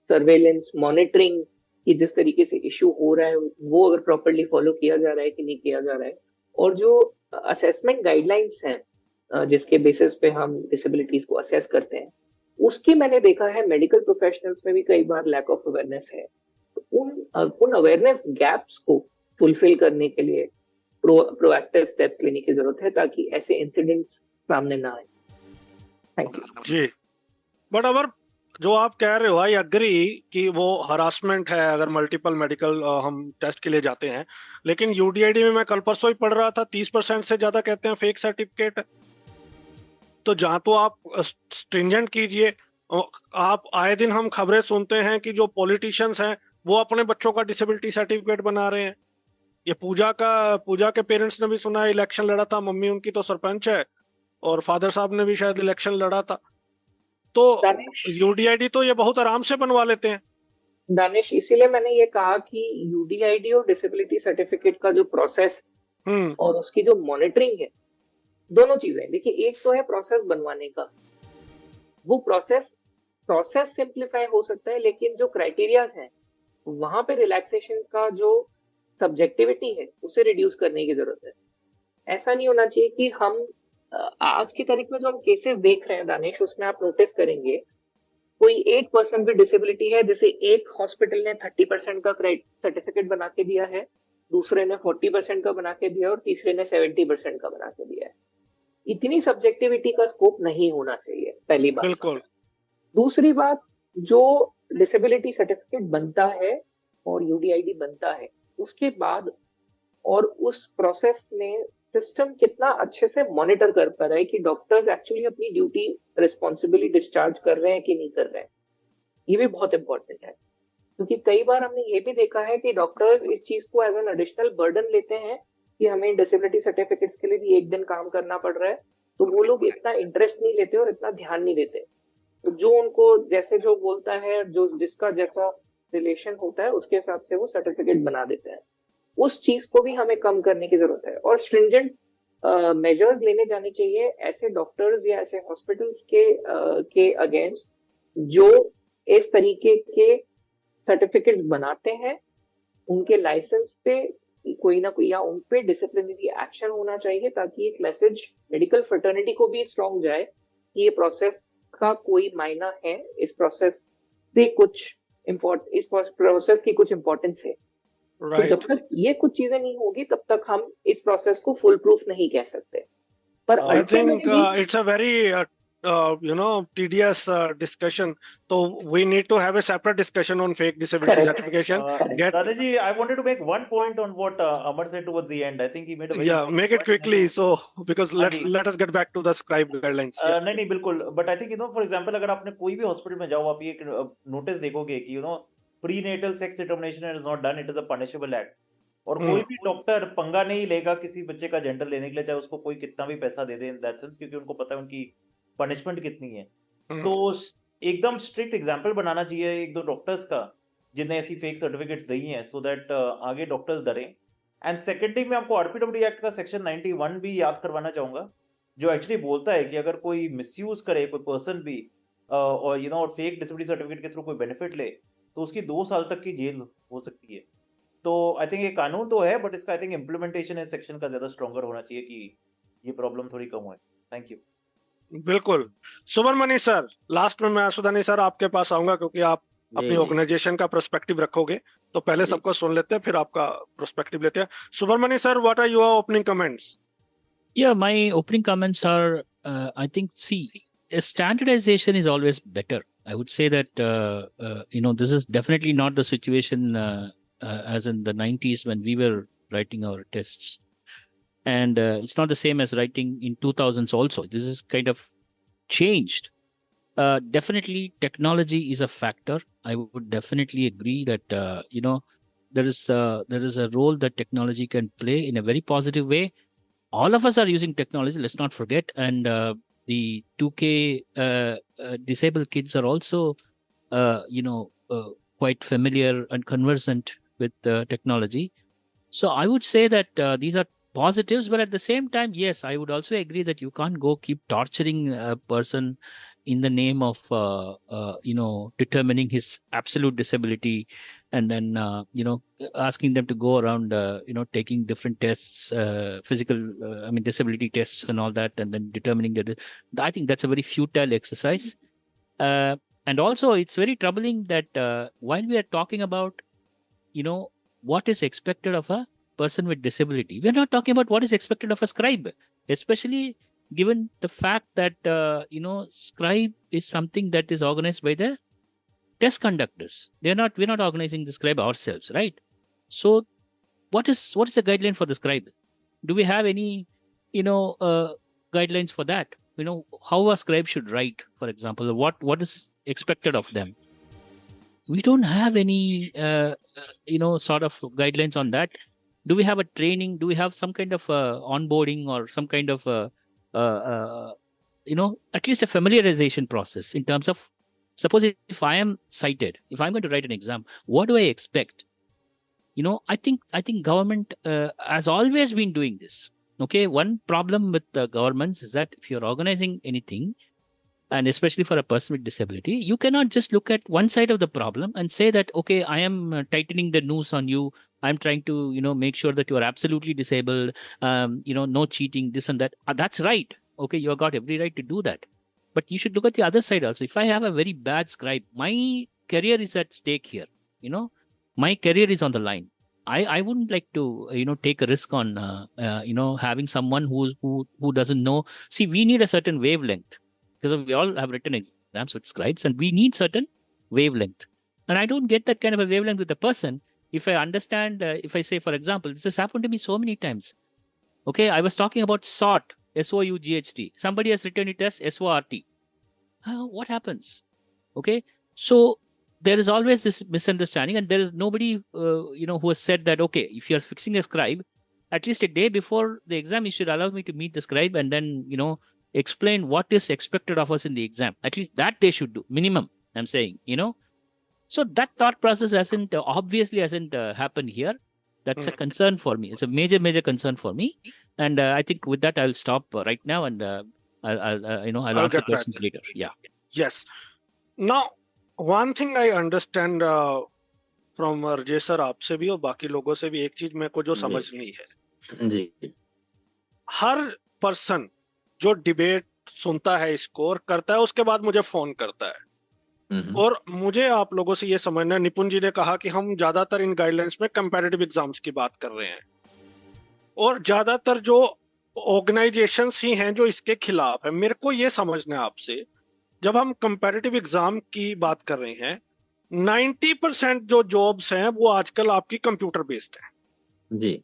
सर्वेलेंस, मॉनिटरिंग कि जिस तरीके से इशू हो रहा है वो अगर प्रॉपरली फॉलो किया जा रहा है कि नहीं किया जा रहा है, और जो असेसमेंट गाइडलाइंस हैं जिसके बेसिस पे हम डिसेबिलिटीज को असेस करते हैं, उसकी मैंने देखा है मेडिकल प्रोफेशनल्स में भी कई बार लैक ऑफ अवेयरनेस है। तो उन अवेयरनेस गैप्स को फुलफिल करने के लिए प्रोएक्टिव स्टेप्स लेने की जरूरत है ताकि ऐसे इंसिडेंट्स सामने ना आए। Thank you ji. बट अगर जो आप कह रहे हो, आई अग्री कि वो हरासमेंट है अगर मल्टीपल मेडिकल हम टेस्ट के लिए जाते हैं, लेकिन यूडीआईडी में मैं कल परसों ही पढ़ रहा था 30% से ज्यादा कहते हैं फेक सर्टिफिकेट है। तो जहां तो आप स्ट्रिंजेंट कीजिए। आप आए दिन हम खबरें सुनते हैं कि जो पॉलिटिशियंस हैं वो अपने बच्चों का डिसेबिलिटी सर्टिफिकेट बना रहे हैं। ये पूजा के पेरेंट्स ने भी सुना, इलेक्शन लड़ा था, मम्मी उनकी तो सरपंच है और फादर साहब ने भी शायद इलेक्शन लड़ा था। तो दानिश, यूडीआईडी तो ये बहुत आराम से बनवा लेते हैं। दानिश, इसीलिए मैंने ये कहा कि यूडीआईडी और डिसेबिलिटी सर्टिफिकेट का जो प्रोसेस और उसकी जो मॉनिटरिंग है, दोनों चीजें देखिए। एक तो है प्रोसेस बनवाने का, वो प्रोसेस सिंप्लीफाई हो सकता है, लेकिन जो क्राइटेरियाज हैं वहां पे रिलैक्सेशन का जो सब्जेक्टिविटी है उसे रिड्यूस करने की जरूरत है। ऐसा नहीं होना चाहिए कि हम आज की तारीख में जो हम केसेस देख रहे हैं दानिश, उसमें आप नोटिस करेंगे कोई एक पर्सन भी डिसेबिलिटी है, जैसे एक हॉस्पिटल ने 30% का सर्टिफिकेट बना के दिया है, दूसरे ने 40% का बना के दिया और तीसरे ने 70% का बना के दिया है। इतनी सब्जेक्टिविटी का स्कोप नहीं होना चाहिए, पहली बात। बिल्कुल। दूसरी बात, जो डिसेबिलिटी सर्टिफिकेट बनता है और यूडीआईडी बनता है, उसके बाद और उस प्रोसेस में सिस्टम कितना अच्छे से मॉनिटर कर पा रहा है कि डॉक्टर्स एक्चुअली अपनी ड्यूटी रिस्पॉन्सिबिलिटी डिस्चार्ज कर रहे हैं कि नहीं कर रहे हैं, ये भी बहुत इंपॉर्टेंट है। क्योंकि कई बार हमने ये भी देखा है कि डॉक्टर्स इस चीज को एज एन एडिशनल बर्डन लेते हैं कि हमें डिसेबिलिटी सर्टिफिकेट्स के लिए भी एक दिन काम करना पड़ रहा है, तो वो लोग इतना इंटरेस्ट नहीं लेते और इतना ध्यान नहीं देते। तो जो उनको जैसे जो बोलता है, जो जिसका जैसा रिलेशन होता है, उसके हिसाब से वो सर्टिफिकेट बना देते हैं। उस चीज को भी हमें कम करने की जरूरत है और स्ट्रिंजेंट मेजर्स लेने जाने चाहिए ऐसे डॉक्टर्स या ऐसे हॉस्पिटल्स के अगेंस्ट जो इस तरीके के सर्टिफिकेट्स बनाते हैं। उनके लाइसेंस पे कोई ना कोई या उन पे डिसिप्लिनरी एक्शन होना चाहिए, ताकि एक मैसेज मेडिकल फ्रेटर्निटी को भी स्ट्रॉन्ग जाए कि ये प्रोसेस का कोई मायना है, इस प्रोसेस की कुछ इंपॉर्टेंस है। तो जब तक ये कुछ चीजें नहीं होगी तब तक हम इस प्रोसेस को फुल प्रूफ नहीं कह सकते। पर आई think it's a very tedious discussion. So we need to have a separate discussion on fake disability Correct. certification. Dadaji, I wanted to make one point on what Amar said towards the end. I think he made a very important make it point. quickly, so because हाँ जी। let us get back to the scribe guidelines. नहीं बिल्कुल, but I think for example अगर आपने कोई भी hospital में जाओ, आप ये नोटिस देखोगे कि prenatal sex determination is not done, it is a punishable act. और कोई भी डॉक्टर पंगा नहीं लेगा किसी बच्चे का जेंडर लेने के लिए, चाहे उसको कोई कितना भी पैसा दे दे, इन दैट सेंस, क्योंकि उनको पता है उनकी पनिशमेंट कितनी है। तो एकदम स्ट्रिक्ट एग्जाम्पल बनाना चाहिए एक दो डॉक्टर्स का जिन्हें ऐसी फेक सर्टिफिकेट्स दी हैं, सो दैट आगे डॉक्टर्स डरें। एंड सेकेंडली, मैं आपको आरपीडब्ल्यू एक्ट का सेक्शन 91 भी याद करवाना चाहूंगा, जो एक्चुअली बोलता है कि अगर कोई मिसयूज करे, कोई पर्सन भी और फेक डिसेबिलिटी सर्टिफिकेट के थ्रू कोई बेनिफिट ले, तो उसकी 2 साल तक की जेल हो सकती है। तो आई थिंक ये कानून तो है, बट इसका आई थिंक इम्प्लीमेंटेशन इस सेक्शन का ज्यादा स्ट्रॉन्गर होना चाहिए कि ये प्रॉब्लम थोड़ी कम हो। Thank you. बिल्कुल। सुब्रमण्य सर, लास्ट में मैं सुधानी सर आपके पास आऊंगा क्योंकि आप अपनी ऑर्गेनाइजेशन का पर्सपेक्टिव रखोगे, तो पहले सबको सुन लेते हैं फिर आपका पर्सपेक्टिव लेते हैं। Subramanya sir, what are your opening comments? Yeah, my opening comments are, I think, standardization is always better. I would say that, this is definitely not the situation as in the 90s when we were writing our tests. And it's not the same as writing in 2000s also. This is kind of changed. Definitely, technology is a factor. I would definitely agree that, there is a role that technology can play in a very positive way. All of us are using technology, let's not forget. And the 2K disabled kids are also, quite familiar and conversant with technology. So I would say that these are positives, but at the same time, yes, I would also agree that you can't go keep torturing a person in the name of, determining his absolute disability and then asking them to go around taking different tests, physical disability tests and all that, and then determining that. I think that's a very futile exercise, and also it's very troubling that while we are talking about what is expected of a person with disability, we are not talking about what is expected of a scribe, especially given the fact that scribe is something that is organized by the test conductors. We're not organizing the scribe ourselves, right? So what is the guideline for the scribe? Do we have any guidelines for that? How a scribe should write, for example, what is expected of them? We don't have any sort of guidelines on that. Do we have a training? Do we have some kind of onboarding or some kind of at least a familiarization process in terms of, suppose if I am cited, if I'm going to write an exam, what do I expect? I think government has always been doing this. Okay, one problem with the governments is that if you're organizing anything, and especially for a person with disability, you cannot just look at one side of the problem and say that, okay, I am tightening the noose on you. I'm trying to, make sure that you are absolutely disabled, no cheating, this and that. That's right. Okay, you have got every right to do that. But you should look at the other side also. If I have a very bad scribe, my career is at stake here. My career is on the line. I wouldn't like to, take a risk on, having someone who doesn't know. See, we need a certain wavelength, because we all have written exams with scribes, and we need certain wavelength. And I don't get that kind of a wavelength with a person. If I understand, if I say, for example, this has happened to me so many times. Okay, I was talking about SOUGHT, SOUGHT. Somebody has written it as SORT. What happens? Okay, so there is always this misunderstanding, and there is nobody, who has said that, okay, if you are fixing a scribe, at least a day before the exam, you should allow me to meet the scribe and then, explain what is expected of us in the exam. At least that they should do, minimum, I'm saying, So that thought process obviously hasn't happened here. That's a concern for me. It's a major concern for me. And I think with that, I'll stop right now, and I'll answer questions later. Yeah. Yes. Now, one thing I understand from Rajay sir आपसे भी और बाकी लोगों से भी, एक चीज मेरे को जो समझनी है, जी, हर पर्सन जो डिबेट सुनता है, स्कोर करता है, उसके बाद मुझे फोन करता है, और मुझे आप लोगों से ये समझना है, निपुण जी ने कहा कि हम ज्यादातर इन गाइडलाइंस में कंपैरेटिव एग्जाम्स की बात कर रहे हैं, और ज्यादातर जो ऑर्गेनाइजेशंस ही हैं जो इसके खिलाफ है। मेरे को ये समझना है आपसे, जब हम कंपैरेटिव एग्जाम की बात कर रहे हैं, 90% जो जॉब्स हैं वो आजकल आपकी कंप्यूटर बेस्ड है जी,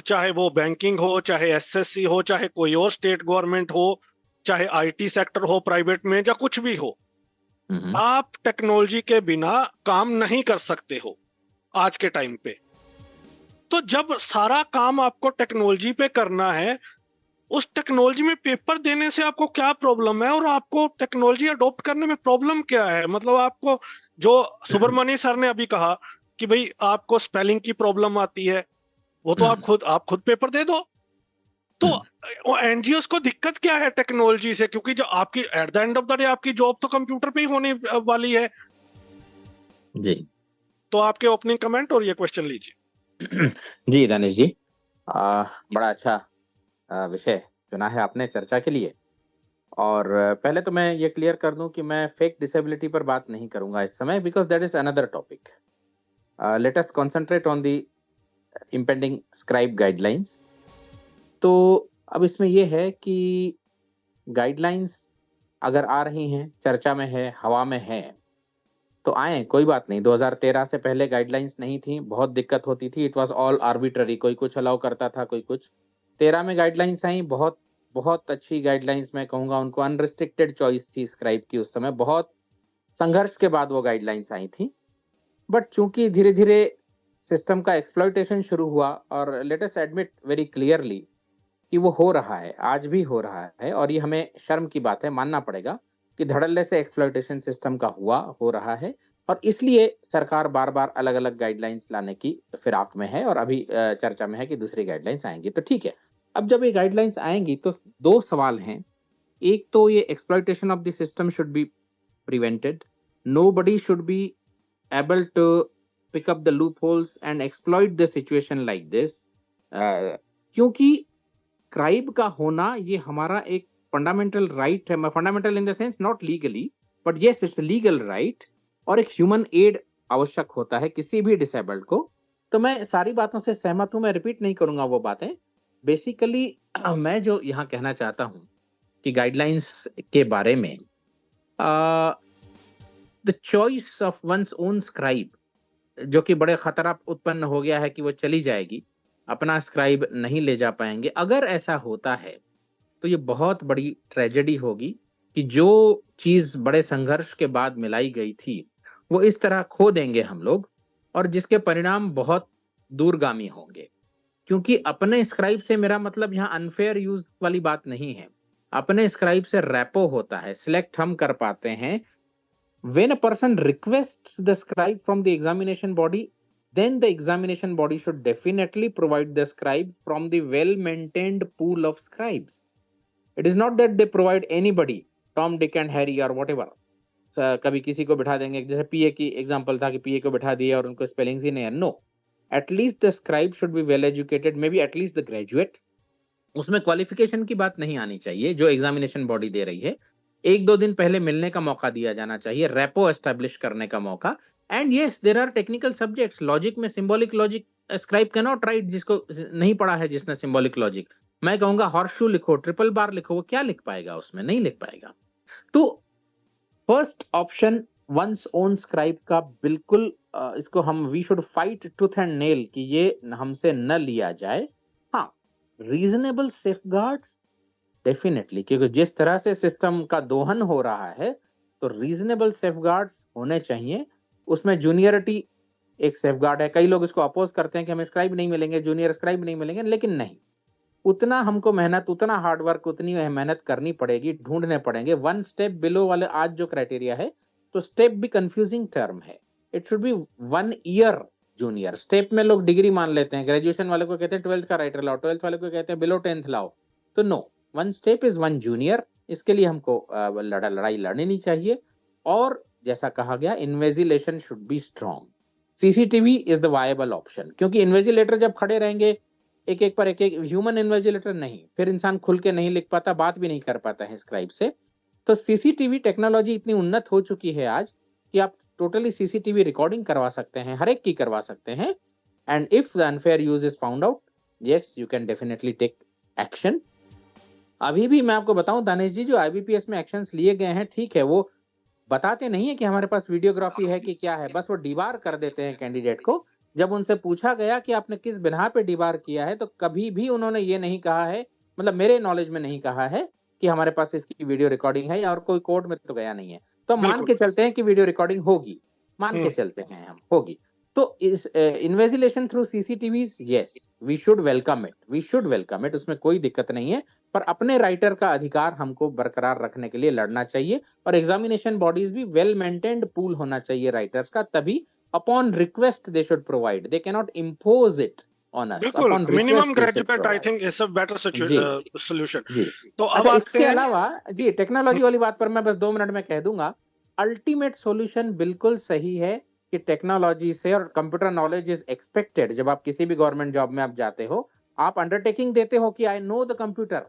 चाहे वो बैंकिंग हो, चाहे एसएससी हो, चाहे कोई और स्टेट गवर्नमेंट हो, चाहे आईटी सेक्टर हो प्राइवेट में, या कुछ भी हो। आप टेक्नोलॉजी के बिना काम नहीं कर सकते हो आज के टाइम पे। तो जब सारा काम आपको टेक्नोलॉजी पे करना है, उस टेक्नोलॉजी में पेपर देने से आपको क्या प्रॉब्लम है, और आपको टेक्नोलॉजी अडॉप्ट करने में प्रॉब्लम क्या है? मतलब आपको, जो सुब्रमण्य सर ने अभी कहा कि भाई आपको स्पेलिंग की प्रॉब्लम आती है, वो तो आप खुद पेपर दे दो। तो एनजीओस को दिक्कत क्या है टेक्नोलॉजी से? क्योंकि जो आपकी at the end of the day आपकी जॉब तो कंप्यूटर पे ही होने वाली है जी। तो आपके ओपनिंग कमेंट और ये क्वेश्चन लीजिए। जी दानिश जी, बड़ा अच्छा विषय चुना है आपने चर्चा के लिए। और पहले तो मैं ये क्लियर कर दूं कि मैं फेक डिसेबिलिटी पर बात नहीं करूंगा इस समय, because that is another topic. Let us concentrate on the impending scribe guidelines. तो अब इसमें यह है कि गाइडलाइंस अगर आ रही हैं, चर्चा में है, हवा में है, तो आए, कोई बात नहीं। 2013 से पहले गाइडलाइंस नहीं थी, बहुत दिक्कत होती थी, इट वाज ऑल आर्बिट्ररी, कोई कुछ अलाउ करता था, कोई कुछ। 13 में गाइडलाइंस आई, बहुत बहुत अच्छी गाइडलाइंस, मैं कहूँगा उनको अनरिस्ट्रिक्टेड चॉइस थी स्क्राइब की उस समय। बहुत संघर्ष के बाद वो गाइडलाइंस आई थी, बट चूंकि धीरे धीरे सिस्टम का एक्सप्लॉयटेशन शुरू हुआ, और let us admit very clearly कि वो हो रहा है, आज भी हो रहा है, और ये हमें शर्म की बात है, मानना पड़ेगा कि धड़ल्ले से एक्सप्लॉयटेशन सिस्टम का हो रहा है, और इसलिए सरकार बार बार अलग अलग गाइडलाइंस लाने की फिराक में है, और अभी चर्चा में है कि दूसरी गाइडलाइंस आएंगी। तो ठीक है, अब जब ये गाइडलाइंस आएंगी तो दो सवाल हैं। एक तो ये exploitation of the system should be prevented, nobody should be able to pick up the loopholes and exploit the situation like this, क्योंकि स्क्राइब का होना ये हमारा एक फंडामेंटल राइट है, fundamental in the sense not legally but yes it's legal right, और एक human add आवश्यक होता है किसी भी डिसेबल्ड को। तो मैं सारी बातों से सहमत हूं, मैं रिपीट नहीं करूंगा वो बातें। बेसिकली मैं जो यहाँ कहना चाहता हूं कि गाइडलाइंस के बारे में, the choice of once own scribe, जो कि बड़े खतरा उत्पन्न हो गया है कि वो चली जाएगी, अपना स्क्राइब नहीं ले जा पाएंगे। अगर ऐसा होता है तो ये बहुत बड़ी ट्रेजेडी होगी कि जो चीज बड़े संघर्ष के बाद मिलाई गई थी वो इस तरह खो देंगे हम लोग, और जिसके परिणाम बहुत दूरगामी होंगे। क्योंकि अपने स्क्राइब से मेरा मतलब यहाँ अनफेयर यूज वाली बात नहीं है, अपने स्क्राइब से रैपो होता है, सिलेक्ट हम कर पाते हैं। When a person requests the scribe from the examination body, then the examination body should definitely provide the scribe from the well-maintained pool of scribes. It is not that they provide anybody, Tom, Dick and Harry or whatever. कभी किसी को बिठा देंगे, जैसे पीए की example था कि पीए को बिठा दिया और उनको स्पेलिंग्स ही नहीं है। No, at least the scribe should be well educated, may be at least the graduate. उसमें क्वालिफिकेशन की बात नहीं आनी चाहिए जो एग्जामिनेशन बॉडी दे रही है। एक दो दिन पहले मिलने का मौका दिया जाना चाहिए, रेपो एस्टेब्लिश करने का मौका। And yes, there are technical subjects, logic में symbolic logic scribe can not write, जिसको नहीं पढ़ा है जिसने सिंबॉलिक लॉजिक, मैं कहूंगा हॉर्सशू लिखो, ट्रिपल बार लिखो, वो क्या लिख पाएगा उसमें? नहीं लिख पाएगा। तो first option one's own scribe का बिल्कुल इसको हम we should fight tooth and nail कि ये हमसे न लिया जाए। हाँ, रीजनेबल सेफगार्ड्स डेफिनेटली, क्योंकि जिस तरह से सिस्टम का दोहन हो रहा है तो रीजनेबल सेफगार्ड्स होने चाहिए। उसमें जूनियरिटी एक सेफगार्ड है। कई लोग इसको अपोज करते हैं कि हमें स्क्राइब नहीं मिलेंगे, जूनियर स्क्राइब नहीं मिलेंगे, लेकिन नहीं, उतना हमको मेहनत, उतना हार्डवर्क, उतनी मेहनत करनी पड़ेगी, ढूंढने पड़ेंगे। वन स्टेप बिलो वाले आज जो क्राइटेरिया है, तो स्टेप भी कंफ्यूजिंग टर्म है। It should B 1 year junior. Step में लोग डिग्री मान लेते हैं, ग्रेजुएशन वाले को कहते हैं 12th का राइटर लाओ, 12th वाले को कहते हैं बिलो 10th लाओ। तो नो, 1 स्टेप इज 1 जूनियर। इसके लिए हमको लड़ाई लड़नी नहीं चाहिए। और जैसा कहा गया, invigilation should be strong. CCTV is the viable option, क्योंकि इन्वेजिलेटर जब खड़े रहेंगे एक एक पर, एक एक ह्यूमन इन्वेजिलेटर नहीं, फिर इंसान खुल के नहीं लिख पाता, बात भी नहीं कर पाता है स्क्राइब से। तो सीसीटीवी टेक्नोलॉजी इतनी उन्नत हो चुकी है आज कि आप टोटली सीसीटीवी रिकॉर्डिंग करवा सकते हैं, हर एक की करवा सकते हैं। And if the unfair use is found out, yes you can definitely take action. अभी भी मैं आपको बताऊं दानिश जी, जो आईबीपीएस में एक्शंस लिए गए हैं, ठीक है, वो बताते नहीं है कि हमारे पास वीडियोग्राफी है कि क्या है, बस वो डिबार कर देते हैं कैंडिडेट को। जब उनसे पूछा गया कि आपने किस बिना पे डिबार किया है, तो कभी भी उन्होंने ये नहीं कहा है, मतलब मेरे नॉलेज में नहीं कहा है कि हमारे पास इसकी वीडियो रिकॉर्डिंग है, और कोई कोर्ट में तो गया नहीं है। तो मान के चलते हैं कि वीडियो रिकॉर्डिंग होगी, मान के चलते हैं हम होगी। तो इस invigilation through CCTVs, yes we should welcome it, we should welcome it, उसमें कोई दिक्कत नहीं है। पर अपने राइटर का अधिकार हमको बरकरार रखने के लिए लड़ना चाहिए। और एग्जामिनेशन बॉडीज भी वेल मेंटेन्ड पूल होना चाहिए राइटर्स का, तभी upon request they should provide, they can not impose it on us. बिल्कुल, minimum graduate I think is a better solution. तो अब इसके अलावा जी टेक्नोलॉजी वाली बात पर मैं बस 2 मिनट में कह दूंगा, अल्टीमेट सॉल्यूशन बिल्कुल सही है कि टेक्नोलॉजी से और कंप्यूटर नॉलेज इज एक्सपेक्टेड। जब आप किसी भी गवर्नमेंट जॉब में आप जाते हो, आप अंडरटेकिंग देते हो कि आई नो द कंप्यूटर,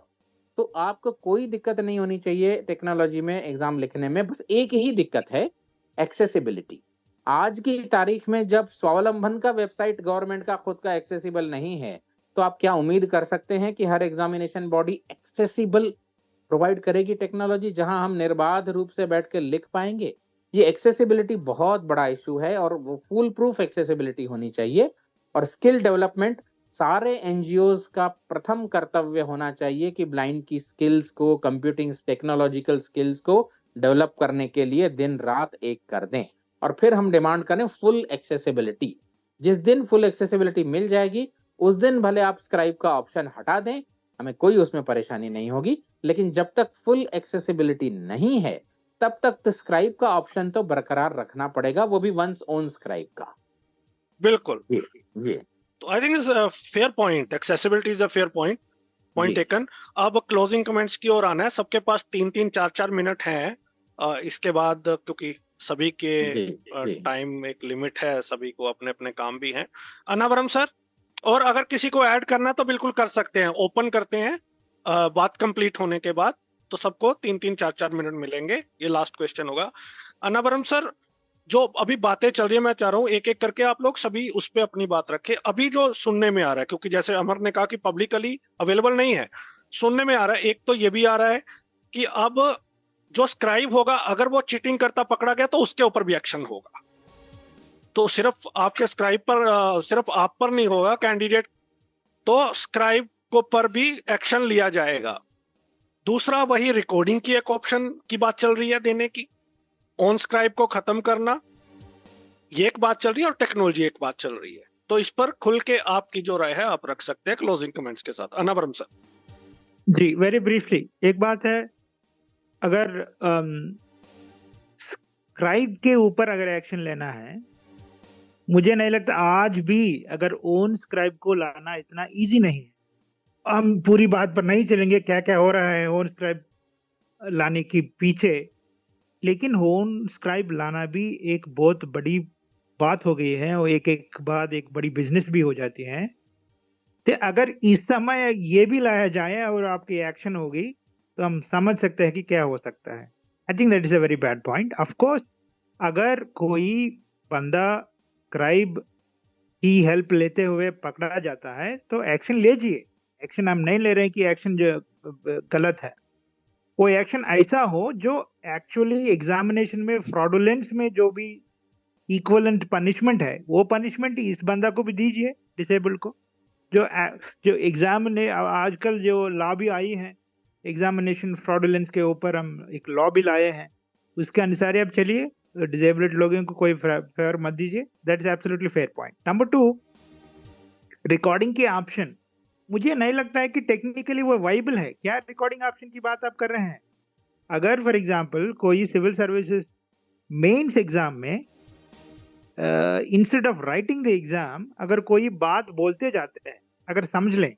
तो आपको कोई दिक्कत नहीं होनी चाहिए टेक्नोलॉजी में एग्जाम लिखने में। बस एक ही दिक्कत है, एक्सेसिबिलिटी। आज की तारीख में जब स्वावलंबन का वेबसाइट गवर्नमेंट का खुद का एक्सेसिबल नहीं है, तो आप क्या उम्मीद कर सकते हैं कि हर एग्जामिनेशन बॉडी एक्सेसिबल प्रोवाइड करेगी टेक्नोलॉजी, जहां हम निर्बाध रूप से बैठ के लिख पाएंगे? ये एक्सेसिबिलिटी बहुत बड़ा इशू है, और वो फुल प्रूफ एक्सेसिबिलिटी होनी चाहिए। और स्किल डेवलपमेंट सारे एनजीओज का प्रथम कर्तव्य होना चाहिए कि ब्लाइंड की स्किल्स को, कंप्यूटिंग टेक्नोलॉजिकल स्किल्स को डेवलप करने के लिए दिन रात एक कर दें। और फिर हम डिमांड करें फुल एक्सेसिबिलिटी। जिस दिन फुल एक्सेसिबिलिटी मिल जाएगी, उस दिन भले आप स्क्राइब का ऑप्शन हटा दें, हमें कोई उसमें परेशानी नहीं होगी। लेकिन जब तक फुल एक्सेसिबिलिटी नहीं है, तब तक तो स्क्राइब का ऑप्शन तो बरकरार रखना पड़ेगा, वो भी वंस ओन स्क्राइब का। बिल्कुल जी। तो आई think is a fair point, accessibility is a fair point taken. अब क्लोजिंग कमेंट्स की ओर आना है। सबके पास 3-3, 4-4 मिनट हैं। इसके बाद क्योंकि सभी के जी जी टाइम एक लिमिट है, सभी को अपने अपने काम भी हैं। अनावरम सर, और अगर किसी को ऐड करना है तो बिल्कुल कर सकते हैं, ओपन करते हैं बात कंप्लीट होने के बाद, तो सबको 3-3 4-4 मिनट मिलेंगे। ये लास्ट क्वेश्चन होगा। अनावरम सर, जो अभी बातें चल रही है, मैं चाह रहा हूँ एक एक करके आप लोग सभी उस पे अपनी बात रखें। अभी जो सुनने में आ रहा है, क्योंकि जैसे अमर ने कहा कि पब्लिकली अवेलेबल नहीं है, सुनने में आ रहा है, एक तो ये भी आ रहा है कि अब जो स्क्राइब होगा अगर वो चीटिंग करता पकड़ा गया तो उसके ऊपर भी एक्शन होगा। तो सिर्फ आपके स्क्राइब पर सिर्फ आप पर नहीं होगा कैंडिडेट, तो स्क्राइब को पर भी एक्शन लिया जाएगा। दूसरा, वही रिकॉर्डिंग की एक ऑप्शन की बात चल रही है देने की, ऑन स्क्राइब को खत्म करना, ये एक बात चल रही है, और टेक्नोलॉजी एक बात चल रही है। तो इस पर खुल के आपकी जो राय है आप रख सकते हैं क्लोजिंग कमेंट्स के साथ। अनावरम सर। जी, वेरी ब्रीफली एक बात है, अगर स्क्राइब के ऊपर अगर एक्शन लेना है, मुझे नहीं लगता आज भी अगर ओन स्क्राइब को लाना इतना इजी नहीं है। हम पूरी बात पर नहीं चलेंगे क्या क्या हो रहा है ओन स्क्राइब लाने के पीछे, लेकिन ओन स्क्राइब लाना भी एक बहुत बड़ी बात हो गई है, और एक एक बाद एक बड़ी बिजनेस भी हो जाती है। तो अगर इस समय ये भी लाया जाए और आपकी एक्शन होगी तो हम समझ सकते हैं कि क्या हो सकता है। I think that is a very bad point. Of course अगर कोई बंदा स्क्राइब की हेल्प लेते हुए पकड़ा जाता है तो एक्शन लीजिए। एक्शन हम नहीं ले रहे हैं कि एक्शन जो गलत है, वो एक्शन ऐसा हो जो एक्चुअली एग्जामिनेशन में फ्रॉडुलेंस में जो भी इक्वलेंट पनिशमेंट है वो पनिशमेंट इस बंदा को भी दीजिए, डिसेबल्ड को। जो एग्जाम ने आजकल जो लॉ भी आई है एग्जामिनेशन फ्रॉडुलेंस के ऊपर, हम एक लॉ भी लाए हैं, उसके अनुसार आप चलिए, डिसेबल्ड लोगों को कोई फेवर मत दीजिए। That is absolutely fair point. Number 2, recording के ऑप्शन मुझे नहीं लगता है कि टेक्निकली वो वाइबल है। क्या रिकॉर्डिंग ऑप्शन की बात आप कर रहे हैं? अगर फॉर एग्जांपल कोई सिविल सर्विसेज मेंस एग्जाम में instead of writing the exam अगर कोई बात बोलते जाते हैं, अगर समझ लें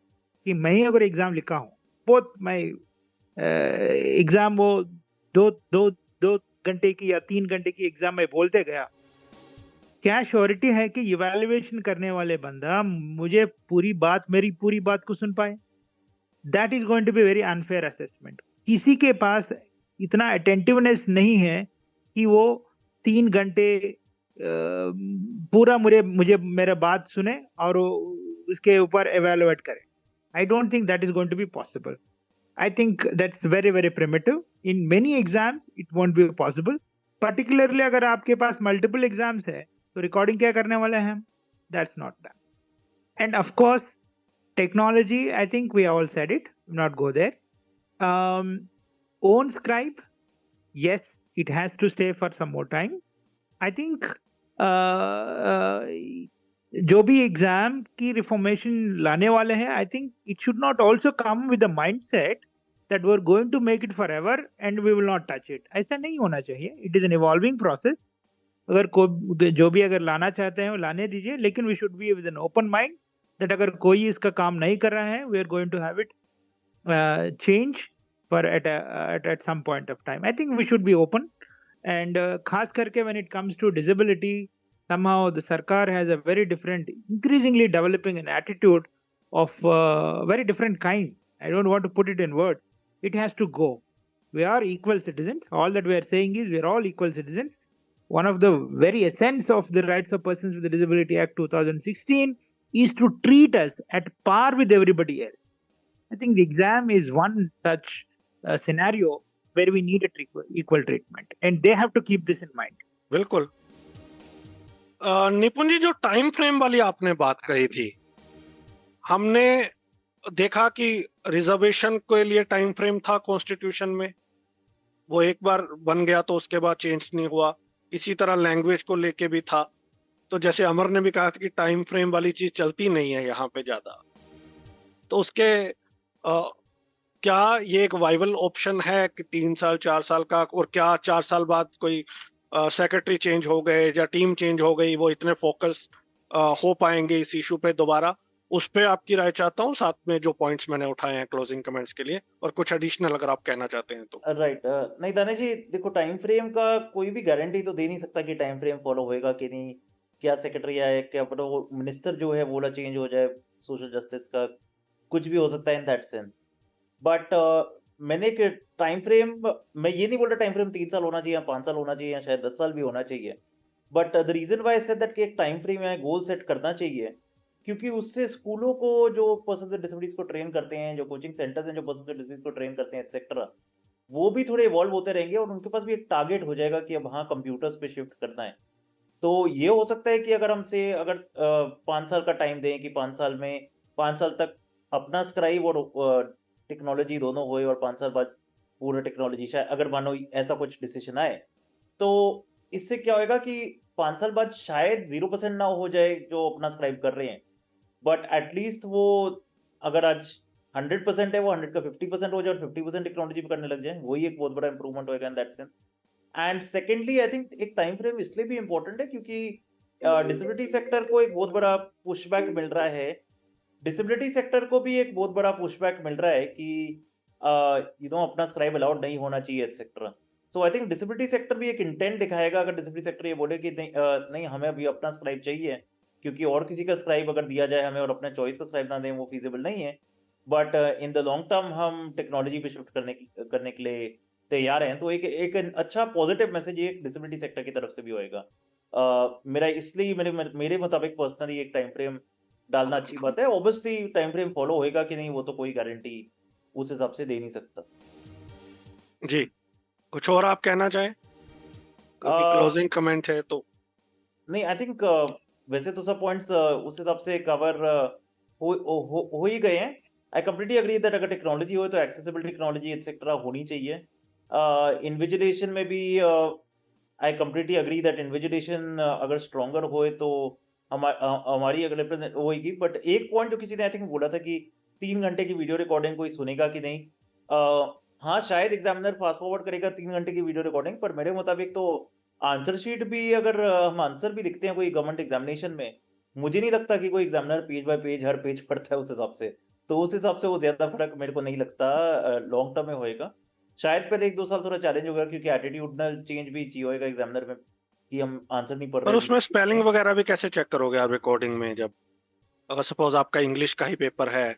कि मैं ही अगर एग्जाम लिखा हूँ, बहुत मैं एग्जाम वो दो घंटे की या 3 घंटे की एग्जाम में बोलते गया, क्या श्योरिटी है कि इवैल्यूएशन करने वाले बंदा मुझे मेरी पूरी बात को सुन पाए? That is going to be very unfair assessment. किसी के पास इतना अटेंटिवनेस नहीं है कि वो 3 घंटे पूरा मुझे मेरा बात सुने और उसके ऊपर एवेलुएट करे। I don't think that is going to be possible. I think that's very very primitive. In many exams it won't be possible, particularly अगर आपके पास मल्टीपल एग्जाम्स है तो रिकॉर्डिंग क्या करने वाले हैं हम? That's not done. End of course technology, I think we all said it, not go there. Own scribe, yes, it has to stay for some more time. I think जो भी exam की reformation लाने वाले हैं, I think it should not also come with the mindset that we are going to make it forever and we will not touch it. ऐसा नहीं होना चाहिए। It is an evolving process. अगर कोई जो भी अगर लाना चाहते हैं वो लाने दीजिए, लेकिन we should be with an open mind that अगर कोई इसका काम नहीं कर रहा है, we are going to have it change for at some point of time. I think we should be open, and खास करके when it comes to disability, somehow the sarkar has a very different, increasingly developing an attitude of very different kind. I don't want to put it in words. It has to go. We are equal citizens. All that we are saying is we are all equal citizens. One of the very essence of the Rights of Persons with Disability Act 2016 is to treat us at par with everybody else. I think the exam is one such scenario where we need equal treatment, and they have to keep this in mind. बिल्कुल। निपुण जी, जो time frame वाली आपने बात कही थी, हमने देखा कि रिजर्वेशन के लिए टाइम फ्रेम था कॉन्स्टिट्यूशन में, वो एक बार बन गया तो उसके बाद चेंज नहीं हुआ। इसी तरह लैंग्वेज को लेके भी था। तो जैसे अमर ने भी कहा था कि टाइम फ्रेम वाली चीज चलती नहीं है यहाँ पे ज्यादा, तो उसके क्या ये एक वाइबल ऑप्शन है कि 3 साल 4 साल का, और क्या 4 साल बाद कोई सेक्रेटरी चेंज हो गए या टीम चेंज हो गई, वो इतने फोकस हो पाएंगे इस इशू पे दोबारा? उस पे आपकी राय चाहता हूँ, साथ में जो पॉइंट्स मैंने उठाए हैं क्लोजिंग कमेंट्स के लिए, और कुछ एडिशनल अगर आप कहना चाहते हैं तो। राइट। नहीं दानिश जी, देखो टाइम फ्रेम का कोई भी गारंटी तो दे नहीं सकता कि टाइम फ्रेम फॉलो होएगा कि नहीं, क्या सेक्रेटरी आए, क्या पता वो मिनिस्टर जो है बोला चेंज हो जाए सोशल जस्टिस का, कुछ भी हो सकता है इन दैट सेंस। बट मैंने एक टाइम फ्रेम, मैं ये नहीं बोल रहा टाइम फ्रेम 3 साल होना चाहिए या 5 साल होना चाहिए या शायद 10 साल भी होना चाहिए, but the reason why said that कि एक टाइम फ्रेम या गोल सेट करना चाहिए, क्योंकि उससे स्कूलों को जो पर्सन विद डिसेबिलिटीज को ट्रेन करते हैं, जो कोचिंग सेंटर्स हैं जो पर्सन विद डिसेबिलिटीज को ट्रेन करते हैं एक्सेट्रा, वो भी थोड़े इवॉल्व होते रहेंगे और उनके पास भी एक टारगेट हो जाएगा कि अब हाँ कंप्यूटर्स पे शिफ्ट करना है। तो ये हो सकता है कि अगर हमसे अगर 5 साल का टाइम दें कि 5 साल में 5 साल तक अपना स्क्राइब और टेक्नोलॉजी दोनों होए, और 5 साल बाद पूरा टेक्नोलॉजी, शायद अगर मानो ऐसा कुछ डिसीजन आए, तो इससे क्या होएगा कि 5 साल बाद शायद 0% ना हो जाए जो अपना स्क्राइब कर रहे हैं, बट एटलीस्ट वो अगर आज 100% है वो 100 का 50% हो जाए और 50% टेक्नोलॉजी पे करने लग जाए, वही एक बहुत बड़ा इंप्रूवमेंट होएगा in that sense. And secondly I think एक टाइम फ्रेम इसलिए भी इंपॉर्टेंट है क्योंकि डिसेबिलिटी सेक्टर को एक बहुत बड़ा पुशबैक मिल रहा है, डिसेबिलिटी सेक्टर को भी एक बहुत बड़ा पुशबैक मिल रहा है कि अपना स्क्राइब अलाउड नहीं होना चाहिए etcetera. So I think disability sector भी एक इंटेंट दिखाएगा अगर डिसेबिलिटी सेक्टर ये बोले कि नहीं, नहीं हमें अभी अपना स्क्राइब चाहिए, क्योंकि और किसी का स्क्राइब अगर दिया जाए हमें और अपने चॉइस का स्क्राइब ना दें वो फीजिबल नहीं है, but in the long term हम टेक्नोलॉजी पे शिफ्ट करने के लिए तैयार हैं। तो एक अच्छा पॉजिटिव मैसेज एक डिसेबिलिटी सेक्टर की तरफ से भी होएगा। मेरा इसलिए मेरे मुताबिक पर्सनली एक टाइम फ्रेम डालना अच्छी बात है। ऑब्वियसली टाइम फ्रेम फॉलो होएगा कि नहीं वो तो कोई गारंटी उस हिसाब से दे नहीं सकता। जी, कुछ और आप कहना चाहें, क्योंकि क्लोजिंग कमेंट है तो। नहीं, आई थिंक वैसे तो सब पॉइंट्स उस हिसाब से कवर हो ही गए हैं। आई कंप्लीटली अग्री दैट अगर टेक्नोलॉजी हो तो एक्सेसिबल टेक्नोलॉजी एक्सेट्रा होनी चाहिए। इन्विजिलेशन में भी I completely agree that invigilation अगर स्ट्रॉन्गर होए तो हमारी अगर रिप्रेजेंट होगी। बट एक पॉइंट जो किसी ने आई थिंक बोला था कि 3 घंटे की वीडियो रिकॉर्डिंग कोई सुनेगा कि नहीं, हाँ शायद एग्जामिनर फास्ट फॉरवर्ड करेगा 3 घंटे की वीडियो रिकॉर्डिंग, पर मेरे मुताबिक तो आंसर शीट भी अगर हम आंसर भी लिखते हैं कोई गवर्नमेंट एग्जामिनेशन में, मुझे नहीं लगता कि कोई एग्जामिनर पेज बाय पेज हर पेज पढ़ता है उस हिसाब से। तो उस हिसाब से वो ज्यादा फर्क मेरे को नहीं लगता लॉन्ग टर्म में होएगा। शायद पहले 1-2 साल थोड़ा चैलेंज होगा क्योंकि एटीट्यूडनल चेंज भी चाहिए होएगा एग्जामिनर में कि हम आंसर नहीं पढ़ पर रहे उसमें स्पेलिंग वगैरह भी कैसे चेक करोगे आप रिकॉर्डिंग में? जब अगर सपोज आपका इंग्लिश का ही पेपर है,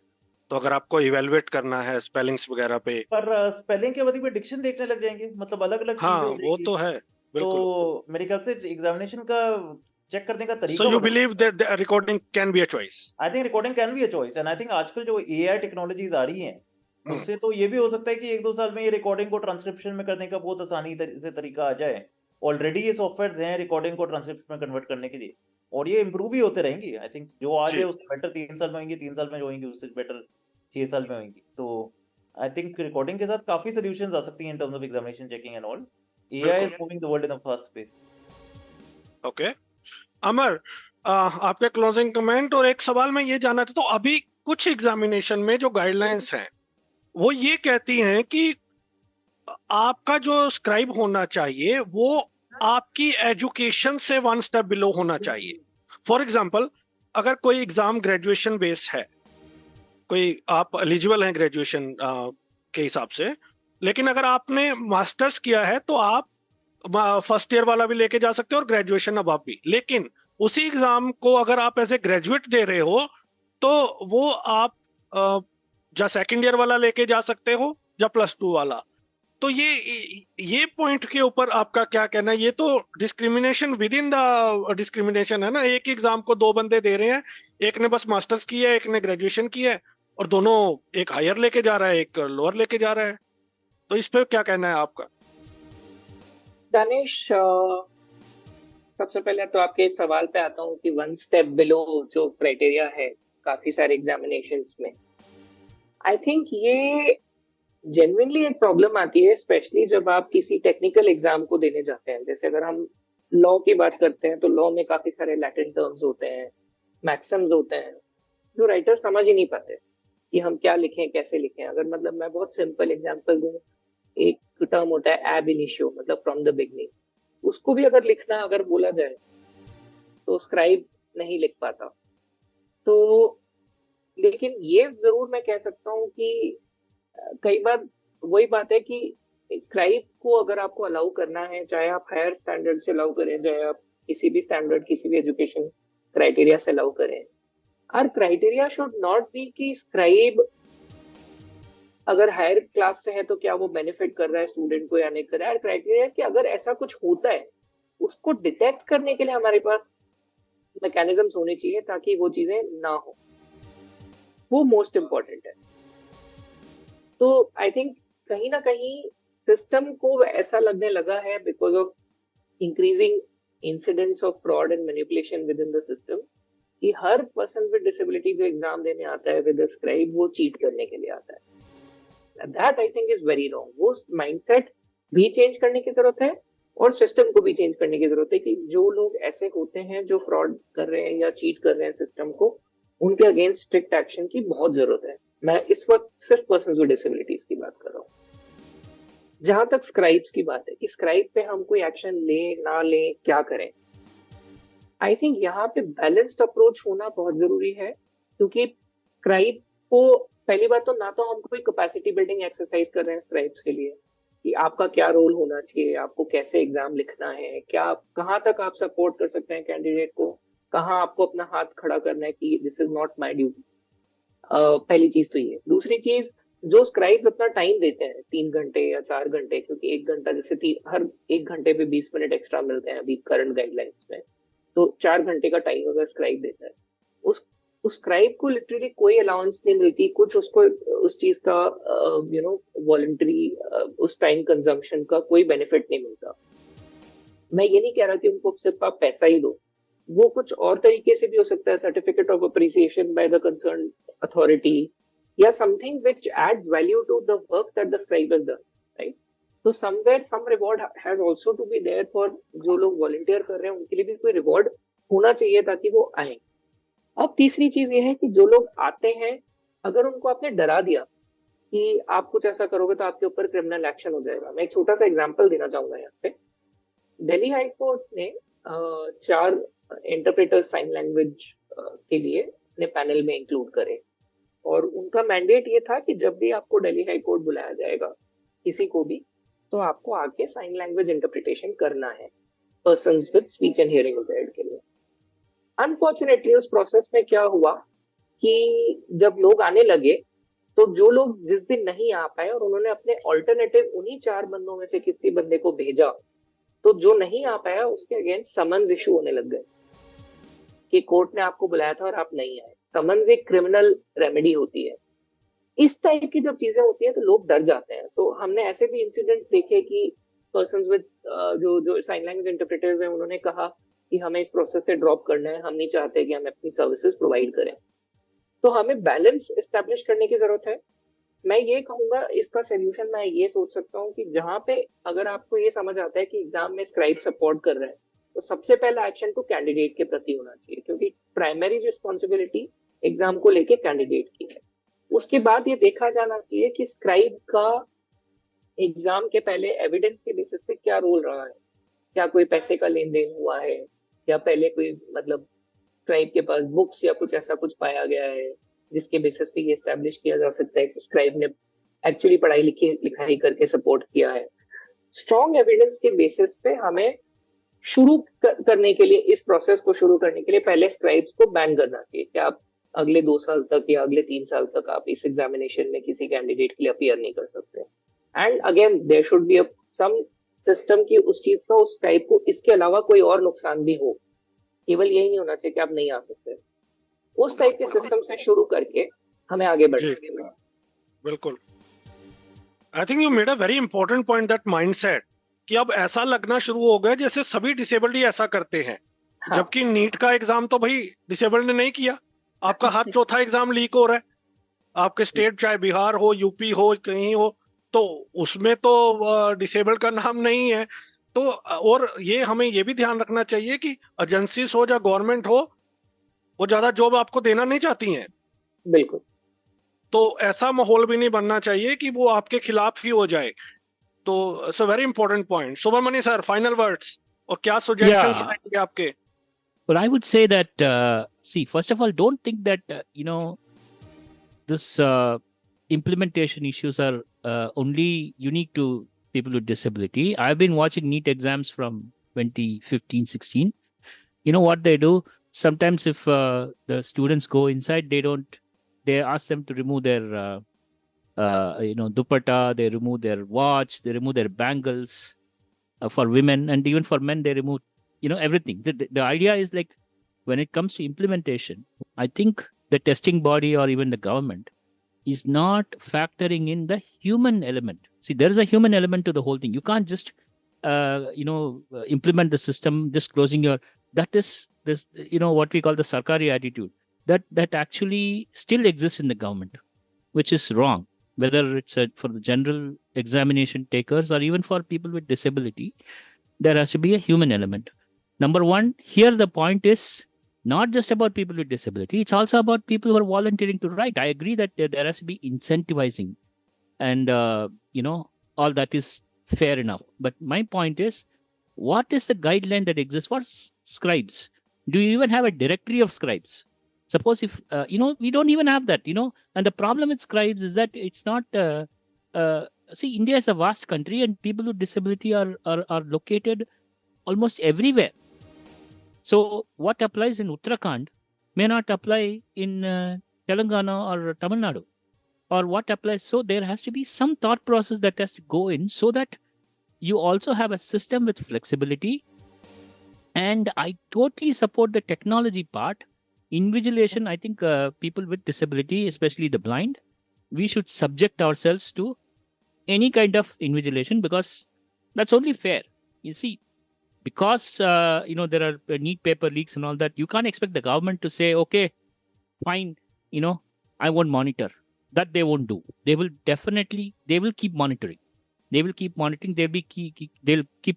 तो अगर आपको इवेलुएट करना है स्पेलिंग्स वगैरह पे, पर स्पेलिंग के बदले में डिक्शन देखने लग जाएंगे, मतलब अलग अलग चीजें हाँ हो वो जाएंगी। तो है, बिल्कुल। तो मेरे ख्याल से एग्जामिनेशन का चेक करने का सो तरीका यू बदल believe that recording can be a choice? I think recording can be a choice, and I think आजकल जो एआई टेक्नोलॉजीज आ रही हैं उससे तो ये भी हो सकता है कि 1-2 साल में ये रिकॉर्डिंग को ट्रांसक्रिप्शन में करने का बहुत आसानी से तरीका आ जाए। ऑलरेडी ये सॉफ्टवेयर हैं रिकॉर्डिंग को ट्रांसक्रिप्शन में कन्वर्ट करने के लिए, और ये इंप्रूव भी होते रहेंगी। आई थिंक जो आज जी है उससे बेटर 3 साल में होंगी, 3 साल में जो होंगी उससे बेटर 6 साल में होंगी। तो आई थिंक रिकॉर्डिंग के साथ काफी सोल्यूशंस आ सकती हैं in terms of examination checking and all. AI is बिल्कुल। Moving the world in a fast pace. Okay Amar, आपके क्लोजिंग कमेंट और एक सवाल मैं ये जानना था, तो अभी कुछ एग्जामिनेशन में जो गाइडलाइंस हैं वो ये कहती हैं कि आपका जो स्क्राइब होना चाहिए वो आपकी एजुकेशन से 1 स्टेप बिलो होना चाहिए। फॉर एग्जाम्पल, अगर कोई एग्जाम ग्रेजुएशन बेस है, कोई आप एलिजिबल हैं ग्रेजुएशन के हिसाब से, लेकिन अगर आपने मास्टर्स किया है तो आप फर्स्ट ईयर वाला भी लेके जा सकते हो और ग्रेजुएशन अब आप भी, लेकिन उसी एग्जाम को अगर आप एज ए ग्रेजुएट दे रहे हो तो वो आप या सेकंड ईयर वाला लेके जा सकते हो या +2 वाला। तो ये पॉइंट के ऊपर आपका क्या कहना है? ये तो discrimination with in the discrimination है ना। एक एग्जाम को 2 बंदे दे रहे हैं, एक ने बस मास्टर्स किया है, एक ने ग्रेजुएशन किया है, और दोनों एक हायर लेके जा रहा है, एक लोअर लेके जा रहा है। तो इस पे क्या कहना है आपका? दानिश, सबसे पहले तो आपके इस सवाल पे आता हूँ कि 1 स्टेप बिलो जो क्राइटेरिया है काफी सारे एग्जामिनेशंस में, आई थिंक ये जेन्युइनली एक प्रॉब्लम आती है, स्पेशली जब आप किसी टेक्निकल एग्जाम को देने जाते हैं। जैसे अगर हम लॉ की बात करते हैं तो लॉ में काफी सारे लैटिन टर्म्स होते हैं, मैक्सिम्स होते हैं, जो राइटर समझ ही नहीं पाते कि हम क्या लिखें, कैसे लिखें। अगर मतलब मैं बहुत सिंपल एग्जांपल दूं, एक टर्म होता है एब इनिशियो, मतलब फ्रॉम द बिगनिंग, उसको भी अगर लिखना अगर बोला जाए तो स्क्राइब नहीं लिख पाता। तो लेकिन ये जरूर मैं कह सकता हूँ कि कई बार वही बात है कि स्क्राइब को अगर आपको अलाउ करना है, चाहे आप हायर स्टैंडर्ड से अलाउ करें, चाहे आप किसी भी स्टैंडर्ड, किसी भी एजुकेशन क्राइटेरिया से अलाउ करें, our criteria should not be कि स्क्राइब अगर हायर क्लास से है तो क्या वो बेनिफिट कर रहा है स्टूडेंट को या नहीं कर रहा है। क्राइटेरिया कि अगर ऐसा कुछ होता है उसको डिटेक्ट करने के लिए हमारे पास मैकेनिज्म्स होने चाहिए ताकि वो चीजें ना हो। वो मोस्ट इंपॉर्टेंट है। तो आई थिंक कहीं ना कहीं सिस्टम को ऐसा लगने लगा है because of increasing incidents of fraud and manipulation with in the system कि हर पर्सन विद डिसेबिलिटी जो एग्जाम देने आता है विद स्क्राइब वो चीट करने के लिए आता है। That I think is very wrong. वो माइंडसेट भी चेंज करने की जरूरत है और सिस्टम को भी चेंज करने की जरूरत है कि जो लोग ऐसे होते हैं जो फ्रॉड कर रहे हैं या चीट कर रहे हैं सिस्टम को, उनके अगेंस्ट स्ट्रिक्ट एक्शन की बहुत जरूरत है। मैं इस वक्त सिर्फ पर्सन विद डिसेबिलिटीज की बात कर रहा हूँ। जहां तक स्क्राइब्स की बात है कि स्क्राइब पे हम कोई एक्शन ले ना ले क्या करें, आई थिंक यहाँ पे बैलेंस्ड अप्रोच होना बहुत जरूरी है। क्योंकि स्क्राइब को पहली बात तो ना तो हम कोई कैपेसिटी बिल्डिंग एक्सरसाइज कर रहे हैं स्क्राइब्स के लिए कि आपका क्या रोल होना चाहिए, आपको कैसे एग्जाम लिखना है, क्या कहाँ तक आप सपोर्ट कर सकते हैं कैंडिडेट को, कहाँ आपको अपना हाथ खड़ा करना है कि this is not my duty. पहली चीज तो ये। दूसरी चीज, जो स्क्राइब्स अपना टाइम देते हैं 3 घंटे या 4 घंटे, क्योंकि 1 घंटा जैसे हर 1 घंटे पे 20 मिनट एक्स्ट्रा मिलते हैं अभी करंट गाइडलाइंस में, तो 4 घंटे का टाइम अगर स्क्राइब देता है, उस स्क्राइब को लिटरली कोई अलाउंस नहीं मिलती, कुछ उसको उस चीज का वॉलंटरी उस टाइम कंजम्पशन का कोई बेनिफिट नहीं मिलता। मैं ये नहीं कह रहा कि उनको सिर्फ आप पैसा ही दो, वो कुछ और तरीके से भी हो सकता है, certificate of appreciation by the concern authority या something which adds value to the work that the scribe has done, right. तो somewhere some reward has also to be there for जो लोग वॉलंटियर कर रहे हैं, उनके लिए भी कोई रिवॉर्ड होना चाहिए ताकि वो आए। अब तीसरी चीज ये है कि जो लोग आते हैं, अगर उनको आपने डरा दिया कि आप कुछ ऐसा करोगे तो आपके ऊपर क्रिमिनल एक्शन हो जाएगा। मैं एक छोटा सा एग्जांपल देना चाहूंगा यहाँ पे। दिल्ली हाई कोर्ट ने 4 इंटरप्रेटर्स साइन लैंग्वेज के लिए अपने पैनल में इंक्लूड करे और उनका मैंडेट ये था कि जब भी आपको दिल्ली हाई कोर्ट बुलाया जाएगा किसी को भी, तो आपको आके साइन लैंग्वेज इंटरप्रिटेशन करना है persons with speech and hearing impaired के लिए। अनफॉर्चुनेटली उस प्रोसेस में क्या हुआ कि जब लोग आने लगे तो जो लोग जिस दिन नहीं आ पाए और उन्होंने अपने ऑल्टरनेटिव उन्हीं 4 बंदों में से किसी बंदे को भेजा, तो जो नहीं आ पाया उसके अगेंस्ट समन्स इशू होने लग गए कि कोर्ट ने आपको बुलाया था और आप नहीं आए। समन्स एक क्रिमिनल रेमेडी होती है। इस टाइप की जब चीजें होती है तो लोग डर जाते हैं। तो हमने ऐसे भी इंसिडेंट देखे कि पर्सन्स विद जो साइन लैंग्वेज इंटरप्रेटर्स हैं, उन्होंने कहा कि हमें इस प्रोसेस से ड्रॉप करना है, हम नहीं चाहते कि हम अपनी सर्विसेज प्रोवाइड करें। तो हमें बैलेंस एस्टेब्लिश करने की जरूरत है। मैं ये कहूंगा इसका सोल्यूशन मैं ये सोच सकता हूँ कि जहां पे अगर आपको ये समझ आता है कि एग्जाम में स्क्राइब सपोर्ट कर रहे हैं, तो सबसे पहला एक्शन तो कैंडिडेट के प्रति होना चाहिए, क्योंकि प्राइमरी रिस्पॉन्सिबिलिटी एग्जाम को लेके कैंडिडेट की है। उसके बाद ये देखा जाना चाहिए कि स्क्राइब का एग्जाम के पहले एविडेंस के बेसिस पे क्या रोल रहा है, क्या कोई पैसे का लेन देन हुआ है, या पहले कोई मतलब स्क्राइब के पास बुक्स या कुछ ऐसा कुछ पाया गया है जिसके बेसिस पे ये एस्टैब्लिश किया जा सकता है कि स्क्राइब ने एक्चुअली पढ़ाई लिखाई करके सपोर्ट किया है। स्ट्रॉन्ग एविडेंस के बेसिस पे हमें शुरू करने के लिए, इस प्रोसेस को शुरू करने के लिए पहले स्क्राइब्स को बैन करना चाहिए कि आप अगले 2 साल तक या अगले 3 साल तक आप इस एग्जामिनेशन में किसी कैंडिडेट के लिए अपीयर नहीं कर सकते। And again there should be some system की उस चीज का, उस टाइप को, इसके अलावा कोई और नुकसान भी हो, केवल यही नहीं होना चाहिए कि आप नहीं आ सकते। उस टाइप के सिस्टम से शुरू करके हमें आगे बढ़ना चाहिए। बिल्कुल। I think you made a very important point, that mindset, कि अब ऐसा लगना शुरू हो गया जैसे सभी डिसेबल्ड ही ऐसा करते हैं। हाँ। जबकि नीट का एग्जाम तो भाई डिसेबल्ड ने नहीं किया, आपका हर चौथा एग्जाम लीक हो रहा है। आपके स्टेट चाहे बिहार हो, यूपी हो, कहीं हो, तो उसमें तो डिसेबल्ड का नाम नहीं है। तो और ये हमें ये भी ध्यान रखना चाहिए कि एजेंसीज हो या गवर्नमेंट हो, वो ज्यादा जॉब आपको देना नहीं चाहती हैं। बिल्कुल। तो ऐसा माहौल भी नहीं बनना चाहिए कि वो आपके खिलाफ ही हो जाए। तो it's a very important point. Subramanya sir, final words और क्या सजेशंस रहेंगे आपके? Well, I would say that, see, first of all, don't think that, this implementation issues are only unique to people with disability. I've been watching NEET exams from 2015-16. You know what they do? Sometimes if the students go inside, they ask them to remove their dupatta, they remove their watch, they remove their bangles for women, and even for men they remove everything. The idea is like, when it comes to implementation, I think the testing body or even the government is not factoring in the human element. See, there is a human element to the whole thing. You can't just implement the system just closing your, that is this what we call the sarkari attitude that actually still exists in the government, which is wrong. Whether it's for the general examination takers or even for people with disability, there has to be a human element. Number one, here the point is not just about people with disability, it's also about people who are volunteering to write. I agree that there has to be incentivizing and all that is fair enough. But my point is, what is the guideline that exists for scribes? Do you even have a directory of scribes? Suppose if we don't even have that, and the problem with scribes is that it's not see, India is a vast country and people with disability are located almost everywhere. So what applies in Uttarakhand may not apply in Telangana or Tamil Nadu, or what applies. So there has to be some thought process that has to go in so that you also have a system with flexibility. And I totally support the technology part. Invigilation, I think people with disability, especially the blind, we should subject ourselves to any kind of invigilation because that's only fair. You see, because there are neat paper leaks and all that, you can't expect the government to say, okay, fine, I won't monitor. That they won't do. They will keep monitoring. They'll keep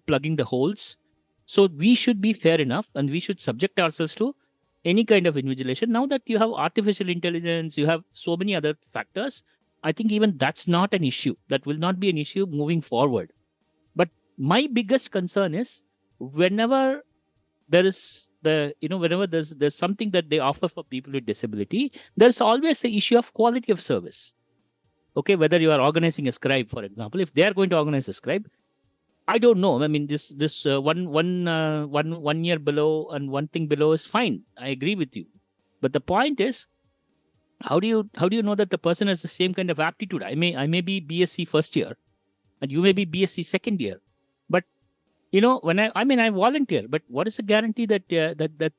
plugging the holes. So we should be fair enough and we should subject ourselves to any kind of invigilation. Now that you have artificial intelligence, you have so many other factors, I think even that's not an issue. That will not be an issue moving forward. But my biggest concern is whenever there is whenever there's something that they offer for people with disability, there's always the issue of quality of service. Okay, whether you are organizing a scribe, for example, if they are going to organize a scribe, I don't know. I mean, this one year below and one thing below is fine. I agree with you, but the point is, how do you know that the person has the same kind of aptitude? I may be BSc first year, and you may be BSc second year, but when I volunteer, but what is the guarantee that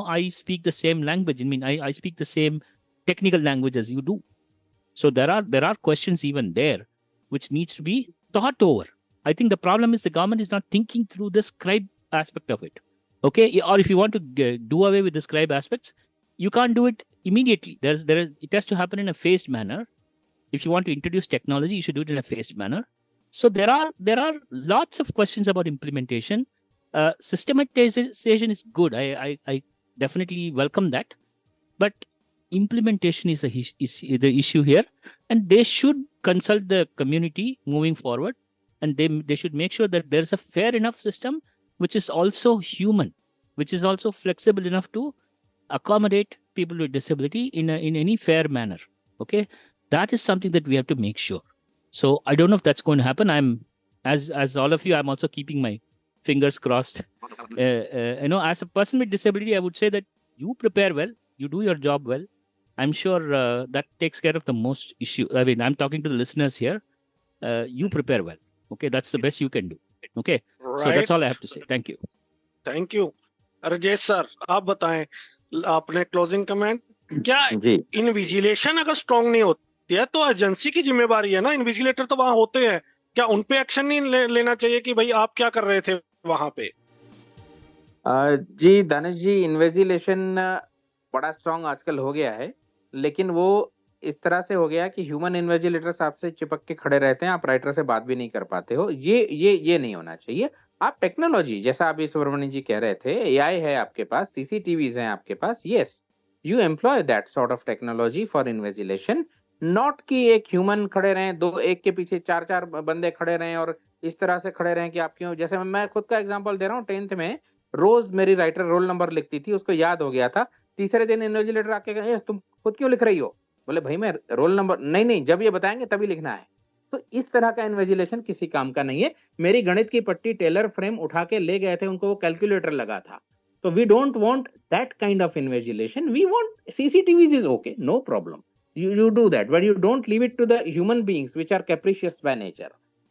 I speak the same language? I mean, I speak the same technical language as you do. So there are questions even there which needs to be thought over. I think the problem is the government is not thinking through the scribe aspect of it. Okay, or if you want to do away with the scribe aspects, you can't do it immediately. It has to happen in a phased manner. If you want to introduce technology, you should do it in a phased manner. So there are lots of questions about implementation. Systematization is good. I definitely welcome that, but implementation is the issue here, and they should consult the community moving forward, and they should make sure that there's a fair enough system which is also human, which is also flexible enough to accommodate people with disability in any fair manner. Okay, that is something that we have to make sure. So I don't know if that's going to happen. I'm as all of you, I'm also keeping my fingers crossed. As a person with disability, I would say that you prepare well, you do your job well. I'm sure that takes care of the most issue. I mean, I'm talking to the listeners here. You prepare well. Okay, that's the best you can do. Okay, so that's all I have to say. Thank you. Thank you. Rajesh sir, आप बताएं आपने closing comment. क्या इनविजिलेशन अगर strong नहीं होती है तो agency की जिम्मेवारी है ना, इनविजिलेटर तो वहां होते हैं, क्या उन पे एक्शन नहीं लेना चाहिए कि भाई आप क्या कर रहे थे वहां पे? जी दानिश जी, इन्विजिलेशन बड़ा स्ट्रांग आजकल हो गया है, लेकिन वो इस तरह से हो गया कि ह्यूमन इन्विजिलेटर्स आपसे चिपक के खड़े रहते हैं, आप राइटर से बात भी नहीं कर पाते हो। ये नहीं होना चाहिए। आप टेक्नोलॉजी, जैसा अभी सुब्रमण्यम जी कह रहे थे, एआई है आपके पास, सीसीटीवीज हैं आपके पास, yes, you employ that sort of technology for invigilation, not कि एक ह्यूमन खड़े रहें, दो एक के पीछे चार चार बंदे खड़े रहें और इस तरह से खड़े रहें कि आप क्यों। जैसे मैं खुद का एग्जाम्पल दे रहा हूँ, 10th में रोज मेरी राइटर रोल नंबर लिखती थी, उसको याद हो गया था, तीसरे दिन इन्विजिलेटर आके कहे तुम खुद क्यों लिख रही हो, बोले भाई मैं रोल नंबर नहीं, जब ये बताएंगे तभी लिखना है। तो इस तरह का इन्विजिलेशन किसी काम का नहीं है। मेरी गणित की पट्टी टेलर फ्रेम उठा के ले गए थे, उनको वो कैलकुलेटर लगा था। तो we don't want that kind of invigilation, we want CCTVs is okay, no problem, you do that, but you don't leave it to the human beings which are capricious by nature.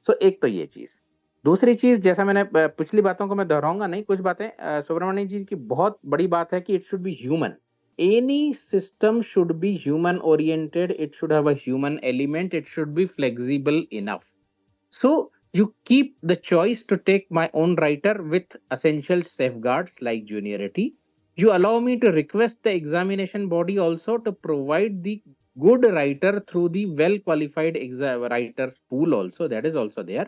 So एक तो ये चीज। दूसरी चीज, जैसा मैंने पिछली बातों को मैं दोहराऊंगा नहीं, कुछ बातें सुब्रमण्यम जी की बहुत बड़ी बात है कि it should be human. Any system should be human oriented, it should have a human element, it should be flexible enough. So you keep the choice to take my own writer with essential safeguards like juniority. You allow me to request the examination body also to provide the good writer through the well qualified writers pool also, that is also there.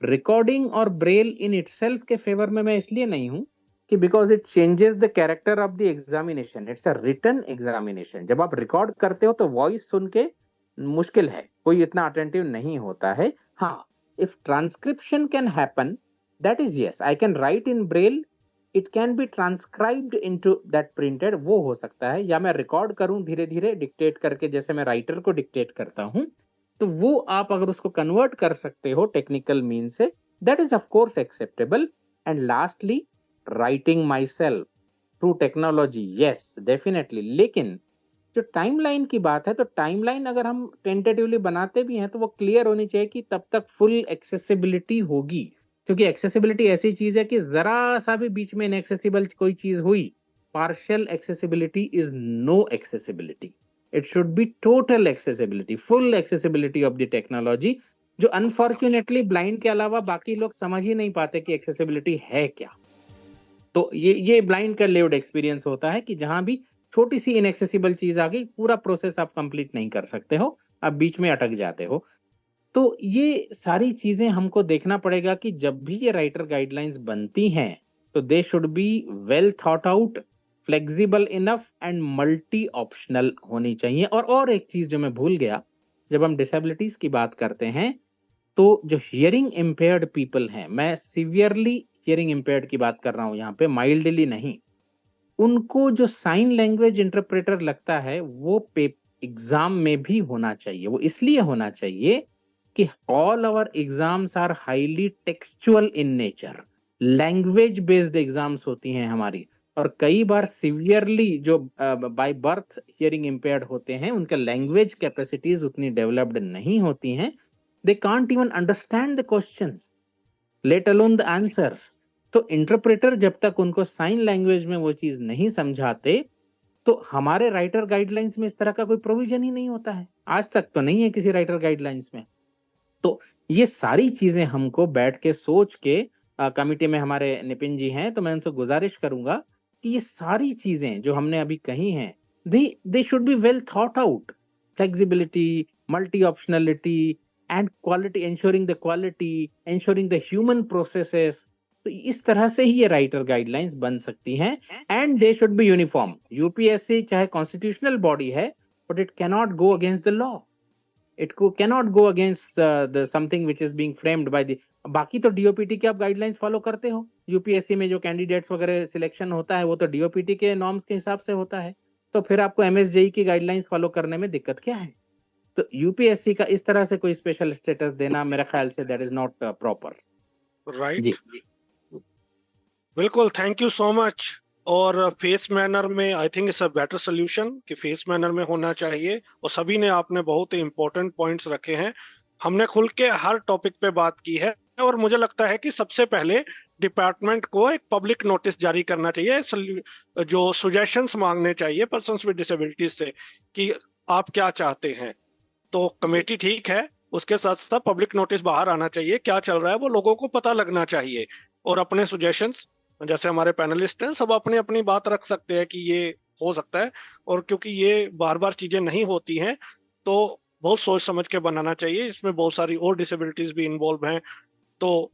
Recording और braille in itself के favor में मैं इसलिए नहीं हूं कि because it changes the character of the examination. It's a written examination. जब आप record करते हो तो voice सुन के मुश्किल है, कोई इतना attentive नहीं होता है। हाँ, if transcription can happen, that is yes, I can write in braille, it can be transcribed into that printed, वो हो सकता है। या मैं रिकॉर्ड करूं धीरे धीरे डिक्टेट करके, जैसे मैं राइटर को डिक्टेट करता हूं, तो वो आप अगर उसको कन्वर्ट कर सकते हो टेक्निकल मीन से, that is of course acceptable. And lastly, writing myself through technology, yes definitely। लेकिन जो टाइमलाइन की बात है, तो टाइमलाइन अगर हम टेंटेटिवली बनाते भी हैं तो वो क्लियर होनी चाहिए कि तब तक फुल एक्सेसिबिलिटी होगी, क्योंकि एक्सेसिबिलिटी ऐसी चीज है कि जरा सा भी बीच में इनएक्सेसिबल कोई चीज हुई, partial accessibility is no accessibility. It should be total accessibility, full accessibility of the technology, जो अनफॉर्चुनेटली ब्लाइंड के अलावा बाकी लोग समझ ही नहीं पाते कि एक्सेसिबिलिटी है क्या। तो ये ब्लाइंड का लिव्ड एक्सपीरियंस होता है कि जहां भी छोटी सी इनएक्सेसिबल चीज आ गई, पूरा प्रोसेस आप कंप्लीट नहीं कर सकते हो, आप बीच में अटक जाते हो। तो ये सारी चीजें हमको देखना पड़ेगा कि जब भी ये राइटर गाइडलाइंस बनती हैं तो दे should be well thought out, flexible enough and multi optional होनी चाहिए। और एक चीज जो मैं भूल गया, जब हम डिसेबिलिटीज की बात करते हैं तो जो हियरिंग इम्पेयर्ड पीपल हैं, मैं सीवियरली हियरिंग इम्पेयर्ड की बात कर रहा हूं यहाँ पे, माइल्डली नहीं, उनको जो साइन लैंग्वेज इंटरप्रेटर लगता है वो एग्जाम में भी होना चाहिए। वो इसलिए होना चाहिए कि all our exams are highly textual in nature, language based exams होती हैं हमारी, और कई बार सिवियरली जो बाय बर्थ हियरिंग इम्पेयर्ड होते हैं, उनका लैंग्वेज कैपेसिटीज उतनी डेवलप्ड नहीं होती हैं, they can't even understand the questions, let alone the answers. तो इंटरप्रेटर जब तक उनको साइन लैंग्वेज में वो चीज नहीं समझाते, तो हमारे राइटर गाइडलाइंस में इस तरह का कोई प्रोविजन ही नहीं होता है, आज तक तो नहीं है किसी राइटर गाइडलाइंस में। तो ये सारी चीजें हमको बैठ के सोच के, कमिटी में हमारे नितिन जी हैं, तो मैं उनसे गुजारिश करूंगा कि ये सारी चीजें जो हमने अभी कही हैं, they should be well thought out, flexibility, multi optionality and quality, ensuring the quality, ensuring the human processes। तो इस तरह से ही ये राइटर गाइडलाइंस बन सकती हैं, and they should be uniform. UPSC चाहे कॉन्स्टिट्यूशनल बॉडी है, but it cannot go against the law, it cannot go against the something which is being framed by the. बाकी तो डीओपीटी के आप गाइडलाइंस फॉलो करते हो, यूपीएससी में जो कैंडिडेट्स वगैरह सिलेक्शन होता है वो तो डीओपीटी के नॉर्म्स के हिसाब से होता है, तो फिर आपको एमएसजेई की गाइडलाइंस फॉलो करने में दिक्कत क्या है? तो यूपीएससी का इस तरह से कोई स्पेशल स्टेटस देना मेरे ख्याल से that is not proper. Right, जी बिल्कुल, थैंक यू सो मच। और फेस मैनर में I think it's a better solution कि फेस मैनर में होना चाहिए, और सभी ने आपने बहुत ही इंपॉर्टेंट पॉइंट्स रखे हैं, हमने खुल के हर टॉपिक पे बात की है। और मुझे लगता है कि सबसे पहले डिपार्टमेंट को एक पब्लिक नोटिस जारी करना चाहिए, जो सुजेशंस मांगने चाहिए पर्सन्स विद डिसेबिलिटीज से कि आप क्या चाहते हैं। तो कमेटी ठीक है, उसके साथ साथ पब्लिक नोटिस बाहर आना चाहिए, क्या चल रहा है वो लोगों को पता लगना चाहिए, और अपने सुजेशंस, जैसे हमारे पैनलिस्ट हैं सब अपनी अपनी बात रख सकते हैं कि ये हो सकता है। और क्योंकि ये बार बार चीजें नहीं होती हैं तो बहुत सोच समझ के बनाना चाहिए, इसमें बहुत सारी और डिसेबिलिटीज भी इन्वॉल्व हैं। तो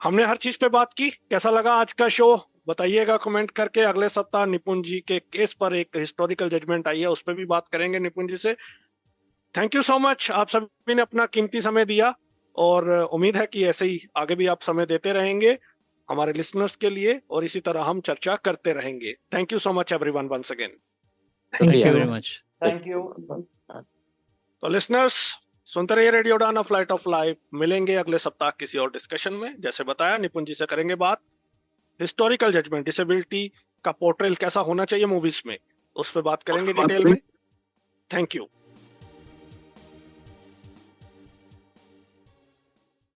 हमने हर चीज पे बात की, कैसा लगा आज का शो बताइएगा कमेंट करके। अगले सप्ताह निपुण जी के केस पर एक हिस्टोरिकल जजमेंट आई है, उस पर भी बात करेंगे निपुण जी से। थैंक यू सो मच, आप सभी ने अपना कीमती समय दिया, और उम्मीद है कि ऐसे ही आगे भी आप समय देते रहेंगे हमारे लिसनर्स के लिए, और इसी तरह हम चर्चा करते रहेंगे। Thank you so much everyone once again. Thank you very much. Thank you. तो लिसनर्स, सुनते रहिए रेडियो उड़ान, फ्लाइट ऑफ लाइफ। मिलेंगे अगले सप्ताह किसी और डिस्कशन में। जैसे बताया, निपुण जी से करेंगे बात हिस्टोरिकल जजमेंट, डिसेबिलिटी का पोर्ट्रेल कैसा होना चाहिए मूवीज में, उस पर बात करेंगे डिटेल में। Thank you.